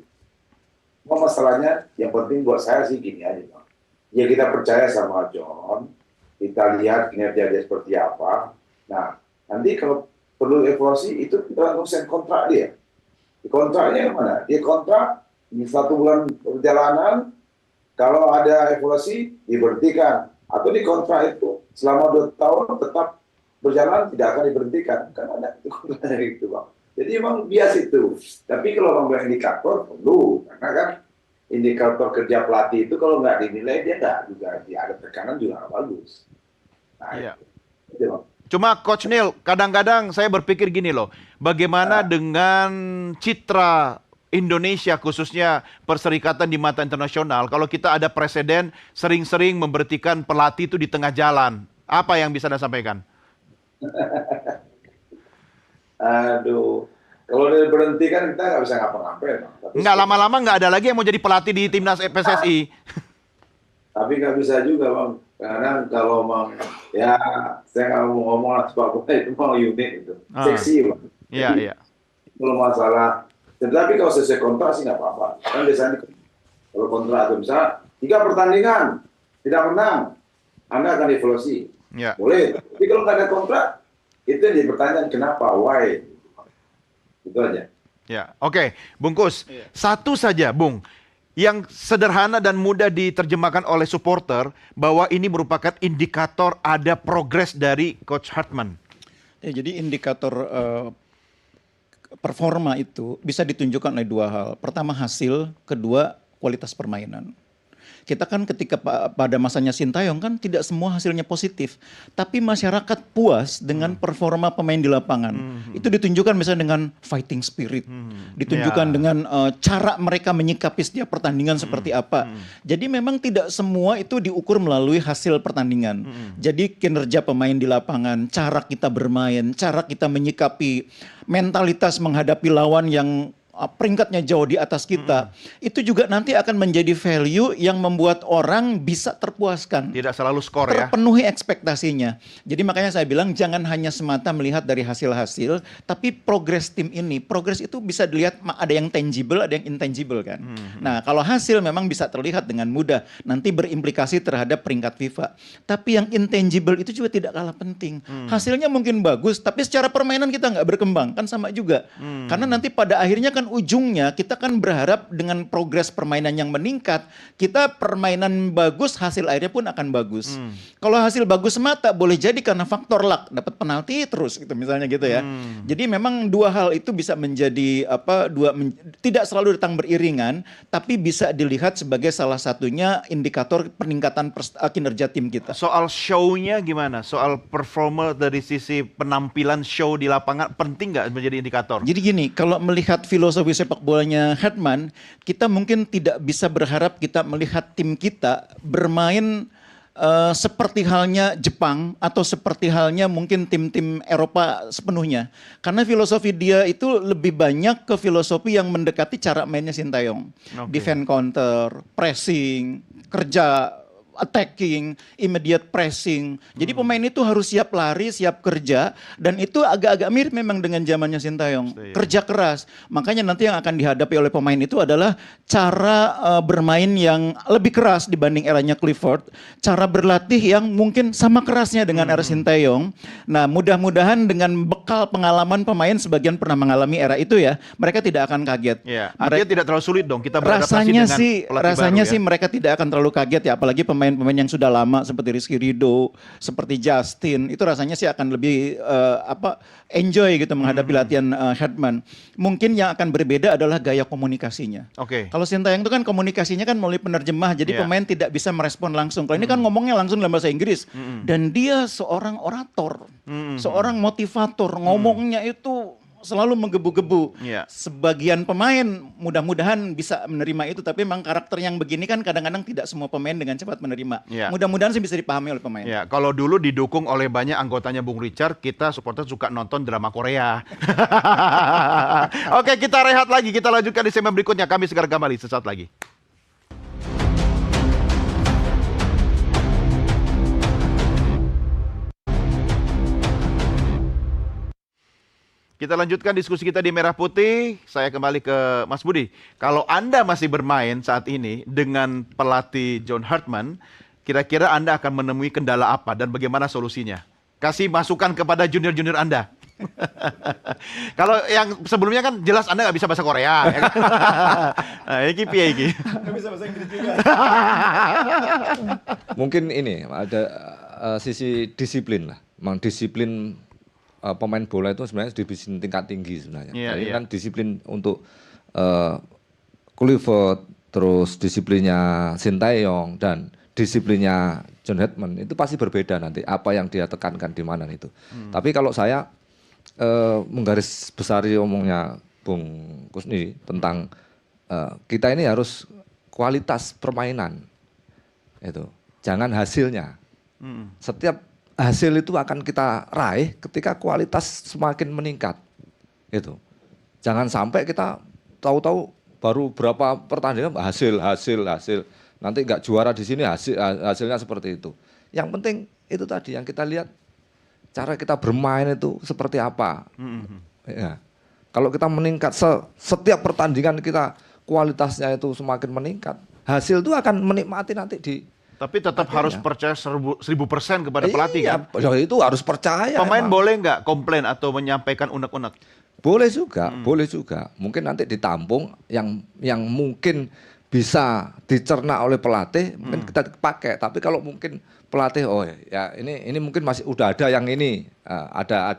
S5: Cuma masalahnya yang penting buat saya sih gini aja, Bang. Ya kita percaya sama John, kita lihat kinerja dia seperti apa. Nah, nanti kalau perlu evaluasi itu tergantung kontrak dia. Di kontraknya yang mana? Dia kontrak di 1 bulan perjalanan, kalau ada evaluasi diberhentikan, atau di kontrak itu selama 2 tahun tetap berjalan tidak akan diberhentikan, kan ada itu kontraknya gitu, Bang. Jadi emang bias itu. Tapi kalau membuat indikator perlu, karena kan indikator kerja pelatih itu kalau nggak dinilai dia nggak juga ada tekanan juga nggak bagus. Nah,
S1: Iya.
S5: itu, Bang.
S1: Cuma Coach Neil, kadang-kadang saya berpikir gini loh, bagaimana dengan citra Indonesia khususnya perserikatan di mata internasional kalau kita ada presiden sering-sering memberhentikan pelatih itu di tengah jalan. Apa yang bisa Anda sampaikan?
S5: Aduh, kalau dia berhenti kan kita nggak bisa ngapa-ngapain.
S1: Nggak lama-lama nggak ada lagi yang mau jadi pelatih di timnas PSSI.
S5: Tapi nggak bisa juga, Bang. Karena kalau ya saya nggak mau ngomong lah sepak bola itu mau unit itu. Seksi, Bang.
S1: Iya, iya.
S5: Kalau masalah, tetapi kalau sesuai kontrak sih nggak apa-apa. Kan biasanya kalau kontrak itu misalnya 3 pertandingan tidak menang, Anda akan evaluasi.
S1: Ya.
S5: Boleh. Tapi kalau nggak ada kontrak, itu yang dipertanyakan kenapa, why. Itu aja.
S1: Ya, oke. Bungkus, satu saja, Bung. Yang sederhana dan mudah diterjemahkan oleh supporter bahwa ini merupakan indikator ada progres dari Coach Hartman.
S2: Ya, jadi indikator performa itu bisa ditunjukkan oleh 2 hal. Pertama hasil, kedua kualitas permainan. Kita kan ketika pada masanya Sintayong kan tidak semua hasilnya positif. Tapi masyarakat puas dengan performa pemain di lapangan. Itu ditunjukkan misalnya dengan fighting spirit. Ditunjukkan dengan cara mereka menyikapi setiap pertandingan seperti apa. Jadi memang tidak semua itu diukur melalui hasil pertandingan. Jadi kinerja pemain di lapangan, cara kita bermain, cara kita menyikapi mentalitas menghadapi lawan yang peringkatnya jauh di atas kita, itu juga nanti akan menjadi value yang membuat orang bisa terpuaskan.
S1: Tidak selalu skor ya.
S2: Terpenuhi ekspektasinya. Jadi makanya saya bilang jangan hanya semata melihat dari hasil-hasil, tapi progres tim ini. Progres itu bisa dilihat ada yang tangible, ada yang intangible kan. Nah kalau hasil memang bisa terlihat dengan mudah, nanti berimplikasi terhadap peringkat FIFA. Tapi yang intangible itu juga tidak kalah penting. Hasilnya mungkin bagus, tapi secara permainan kita nggak berkembang, kan sama juga. Karena nanti pada akhirnya kan ujungnya kita kan berharap dengan progres permainan yang meningkat, kita permainan bagus, hasil akhirnya pun akan bagus. Kalau hasil bagus semata boleh jadi karena faktor luck, dapat penalti terus gitu misalnya gitu ya. Jadi memang 2 hal itu bisa menjadi tidak selalu datang beriringan, tapi bisa dilihat sebagai salah satunya indikator peningkatan kinerja tim kita.
S1: Soal show-nya gimana? Soal performer dari sisi penampilan show di lapangan penting nggak menjadi indikator?
S2: Jadi gini, kalau melihat filosofi sepak bolanya Hartman, kita mungkin tidak bisa berharap kita melihat tim kita bermain seperti halnya Jepang atau seperti halnya mungkin tim-tim Eropa sepenuhnya. Karena filosofi dia itu lebih banyak ke filosofi yang mendekati cara mainnya Sintayong. Defend counter, pressing, kerja attacking, immediate pressing. Jadi pemain itu harus siap lari, siap kerja, dan itu agak-agak mirip memang dengan zamannya Sintayong. Kerja keras. Makanya nanti yang akan dihadapi oleh pemain itu adalah cara bermain yang lebih keras dibanding eranya Clifford, cara berlatih yang mungkin sama kerasnya dengan era Sintayong. Nah, mudah-mudahan dengan bekal pengalaman pemain, sebagian pernah mengalami era itu ya, mereka tidak akan kaget.
S1: Ya, artinya tidak terlalu sulit dong kita beradaptasi dengan pelatih
S2: rasanya
S1: baru,
S2: sih
S1: ya?
S2: mereka tidak akan terlalu kaget ya, apalagi pemain-pemain yang sudah lama seperti Rizky Ridho, seperti Justin, itu rasanya sih akan lebih enjoy gitu menghadapi latihan Herdman. Mungkin yang akan berbeda adalah gaya komunikasinya.
S1: Oke.
S2: Kalau Sintayong itu kan komunikasinya kan melalui penerjemah, jadi pemain tidak bisa merespon langsung. Kalau ini kan ngomongnya langsung dalam bahasa Inggris, dan dia seorang orator, seorang motivator, ngomongnya itu selalu menggebu-gebu. Sebagian pemain mudah-mudahan bisa menerima itu, tapi memang karakter yang begini kan kadang-kadang tidak semua pemain dengan cepat menerima. Mudah-mudahan sih bisa dipahami oleh pemain.
S1: Ya, kalau dulu didukung oleh banyak anggotanya Bung Richard, kita supporter suka nonton drama Korea. Oke, kita rehat lagi, kita lanjutkan di segmen berikutnya. Kami segera kembali sesaat lagi. Kita lanjutkan diskusi kita di Merah Putih. Saya kembali ke Mas Budi. Kalau Anda masih bermain saat ini dengan pelatih John Herdman, kira-kira Anda akan menemui kendala apa dan bagaimana solusinya? Kasih masukan kepada junior-junior Anda. Kalau yang sebelumnya kan jelas Anda nggak bisa bahasa Korea. Ya kan? Nah, ini piye iki?
S2: Nggak bisa bahasa Inggris juga.
S4: Mungkin ini ada sisi disiplin lah. Memang disiplin pemain bola itu sebenarnya disiplin tingkat tinggi sebenarnya. Ini kan disiplin untuk Clifford, terus disiplinnya Sintayong dan disiplinnya John Herdman itu pasti berbeda nanti apa yang dia tekankan di mana itu. Tapi kalau saya menggaris besari omongnya Bung Kusni tentang kita ini harus kualitas permainan itu, jangan hasilnya. Setiap hasil itu akan kita raih ketika kualitas semakin meningkat. Gitu. Jangan sampai kita tahu-tahu baru berapa pertandingan hasil. Nanti nggak juara di sini hasilnya seperti itu. Yang penting itu tadi yang kita lihat cara kita bermain itu seperti apa. Ya. Kalau kita meningkat setiap pertandingan kita kualitasnya itu semakin meningkat, hasil itu akan menikmati nanti di.
S1: Tapi tetap harus percaya 1000% kepada pelatih kan?
S4: Ya itu harus percaya.
S1: Pemain
S4: emang.
S1: boleh nggak komplain atau menyampaikan unek-unek?
S4: Boleh juga, boleh juga. Mungkin nanti ditampung yang mungkin bisa dicerna oleh pelatih, mungkin kita pakai. Tapi kalau mungkin pelatih, oh ya ini mungkin masih udah ada yang ini, ada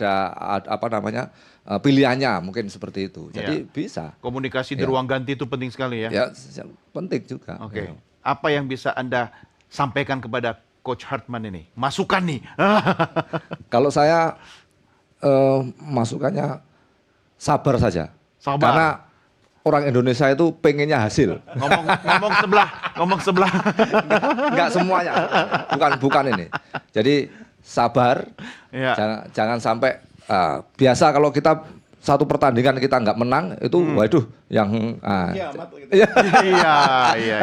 S4: apa namanya pilihannya, mungkin seperti itu. Jadi bisa.
S1: Komunikasi di ruang ganti itu penting sekali ya?
S4: Ya penting juga.
S1: Oke. Apa yang bisa Anda sampaikan kepada Coach Herdman ini? Masukan nih.
S4: Kalau saya masukannya sabar saja.
S1: Sabar.
S4: Karena orang Indonesia itu pengennya hasil.
S1: ngomong sebelah.
S4: Enggak semuanya. Bukan ini. Jadi sabar. Jangan sampai biasa kalau kita satu pertandingan kita nggak menang itu waduh yang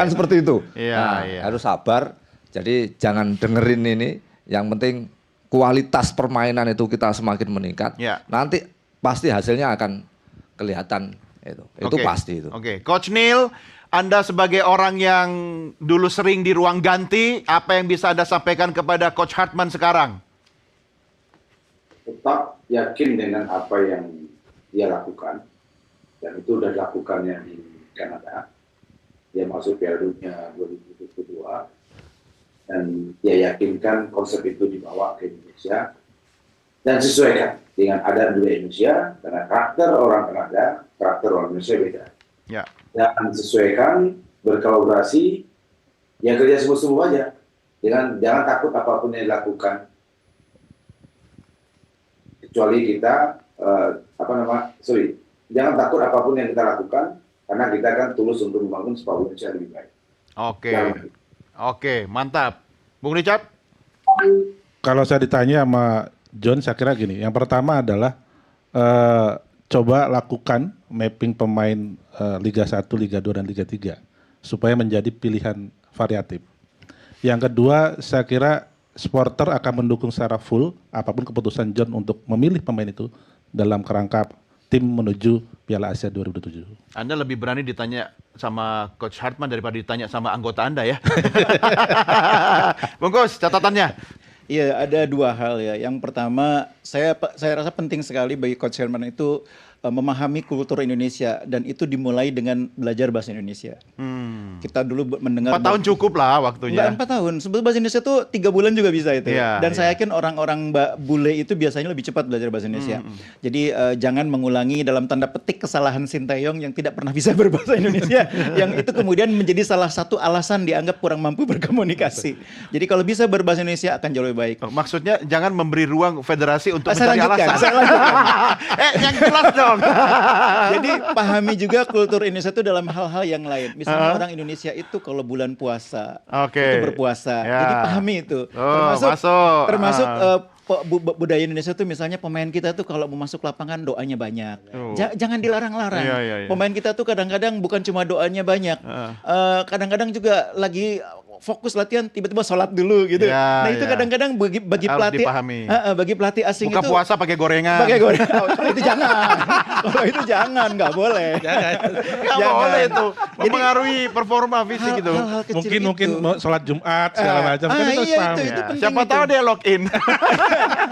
S4: kan seperti itu. Harus sabar. Jadi jangan dengerin ini. Yang penting kualitas permainan itu kita semakin meningkat. Nanti pasti hasilnya akan kelihatan itu pasti itu.
S1: Oke, Coach Neil, Anda sebagai orang yang dulu sering di ruang ganti, apa yang bisa Anda sampaikan kepada Coach Herdman sekarang?
S5: Tetap yakin dengan apa yang dia lakukan, dan itu sudah dilakukannya di Kanada. Dia masuk Piala Dunia 2022, dan dia yakinkan konsep itu dibawa ke Indonesia, dan sesuaikan dengan adat budaya Indonesia, karena karakter orang Kanada, karakter orang Indonesia beda. Dan sesuaikan, berkolaborasi, yang kerja sungguh-sungguh aja, jangan takut apapun yang dilakukan, kecuali kita jangan takut apapun yang kita lakukan, karena kita kan tulus untuk membangun sebuah Indonesia lebih baik.
S1: Oke, mantap. Bung Richard?
S3: Kalau saya ditanya sama John, saya kira gini. Yang pertama adalah coba lakukan mapping pemain Liga 1, Liga 2, dan Liga 3 supaya menjadi pilihan variatif. Yang kedua, saya kira supporter akan mendukung secara full apapun keputusan John untuk memilih pemain itu dalam kerangka tim menuju Piala Asia 2027.
S1: Anda lebih berani ditanya sama Coach Hartman daripada ditanya sama anggota Anda ya. Bungkus, catatannya.
S2: Iya, ada dua hal ya. Yang pertama, saya rasa penting sekali bagi Coach Herman itu memahami kultur Indonesia, dan itu dimulai dengan belajar bahasa Indonesia. Kita dulu mendengar
S1: 4 tahun cukup lah waktunya.
S2: Enggak 4 tahun. Sebetulnya bahasa Indonesia tuh 3 bulan juga bisa itu.
S1: Iya,
S2: Dan
S1: iya.
S2: saya yakin orang-orang bule itu biasanya lebih cepat belajar bahasa Indonesia. Jadi jangan mengulangi dalam tanda petik kesalahan Sinteyong yang tidak pernah bisa berbahasa Indonesia, yang itu kemudian menjadi salah satu alasan dianggap kurang mampu berkomunikasi. Jadi kalau bisa berbahasa Indonesia akan jauh lebih baik.
S1: Oh, maksudnya jangan memberi ruang federasi untuk
S2: Saya
S1: mencari
S2: lanjutkan,
S1: alasan.
S2: saya lanjutkan.
S1: Yang jelas dong.
S2: Jadi pahami juga kultur Indonesia itu dalam hal-hal yang lain. Misalnya orang Indonesia itu kalau bulan puasa
S1: Oke.
S2: itu berpuasa.
S1: Ya.
S2: Jadi pahami itu.
S1: Oh, masuk.
S2: Termasuk budaya Indonesia itu misalnya pemain kita tuh kalau mau masuk lapangan doanya banyak.
S1: Oh.
S2: Jangan dilarang-larang.
S1: Iya, iya, iya.
S2: Pemain kita tuh kadang-kadang bukan cuma doanya banyak. Kadang-kadang juga lagi fokus latihan tiba-tiba sholat dulu gitu.
S1: Ya,
S2: Nah itu
S1: ya.
S2: kadang-kadang bagi
S1: Harus
S2: pelatih
S1: dipahami.
S2: bagi pelatih asing
S1: Buka
S2: itu
S1: puasa pakai gorengan.
S2: pakai goreng. Kalau itu jangan. Kalau itu jangan, nggak boleh.
S1: Nggak
S2: Jangan.
S1: boleh itu.
S2: Jadi,
S1: Mempengaruhi performa fisik gitu.
S2: hal-hal kecil
S3: Mungkin
S2: itu.
S3: mau sholat Jumat segala macam kan itu harus
S2: iya,
S3: paham.
S2: itu
S1: Ya,
S2: penting
S1: siapa
S2: itu.
S1: tahu dia login.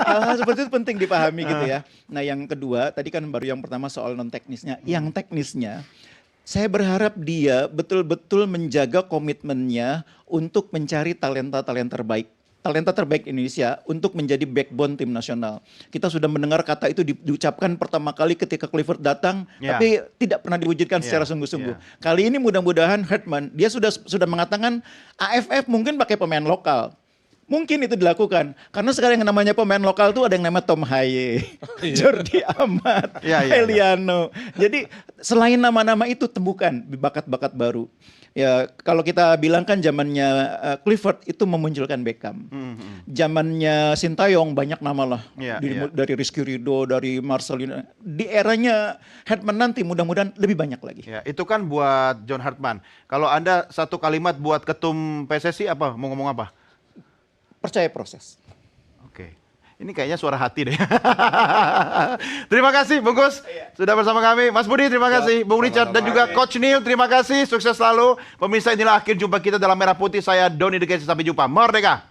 S2: Hal-hal seperti itu penting dipahami gitu ya. Nah yang kedua, tadi kan baru yang pertama soal non teknisnya. Yang teknisnya, saya berharap dia betul-betul menjaga komitmennya untuk mencari talenta-talenta terbaik. Talenta terbaik Indonesia untuk menjadi backbone tim nasional. Kita sudah mendengar kata itu diucapkan pertama kali ketika Clifford datang,
S1: Ya.
S2: tapi tidak pernah diwujudkan
S1: Ya,
S2: secara sungguh-sungguh.
S1: ya.
S2: Kali ini mudah-mudahan Hartman, dia sudah mengatakan AFF mungkin pakai pemain lokal. Mungkin itu dilakukan. Karena sekarang yang namanya pemain lokal tuh ada yang namanya Tom Haye, Jordi Amat,
S1: Iya, iya,
S2: Eliano. Jadi selain nama-nama itu temukan bakat-bakat baru. Ya kalau kita bilang kan zamannya Clifford itu memunculkan Beckham. Zamannya Sintayong banyak nama lah.
S1: Iya, iya.
S2: Dari Rizky Ridho, dari Marcelino. Di eranya Hartman nanti mudah-mudahan lebih banyak lagi.
S1: Ya, itu kan buat John Hartman. Kalau Anda satu kalimat buat ketum PSSI apa? Mau ngomong apa?
S2: Percaya proses.
S1: Oke. Ini kayaknya suara hati deh. Terima kasih Bungkus sudah bersama kami. Mas Budi terima kasih. Bung Richard dan juga Coach Neil terima kasih. Sukses selalu. Pemirsa inilah akhir jumpa kita dalam Merah Putih. Saya Doni Dekesi. Sampai jumpa. Merdeka.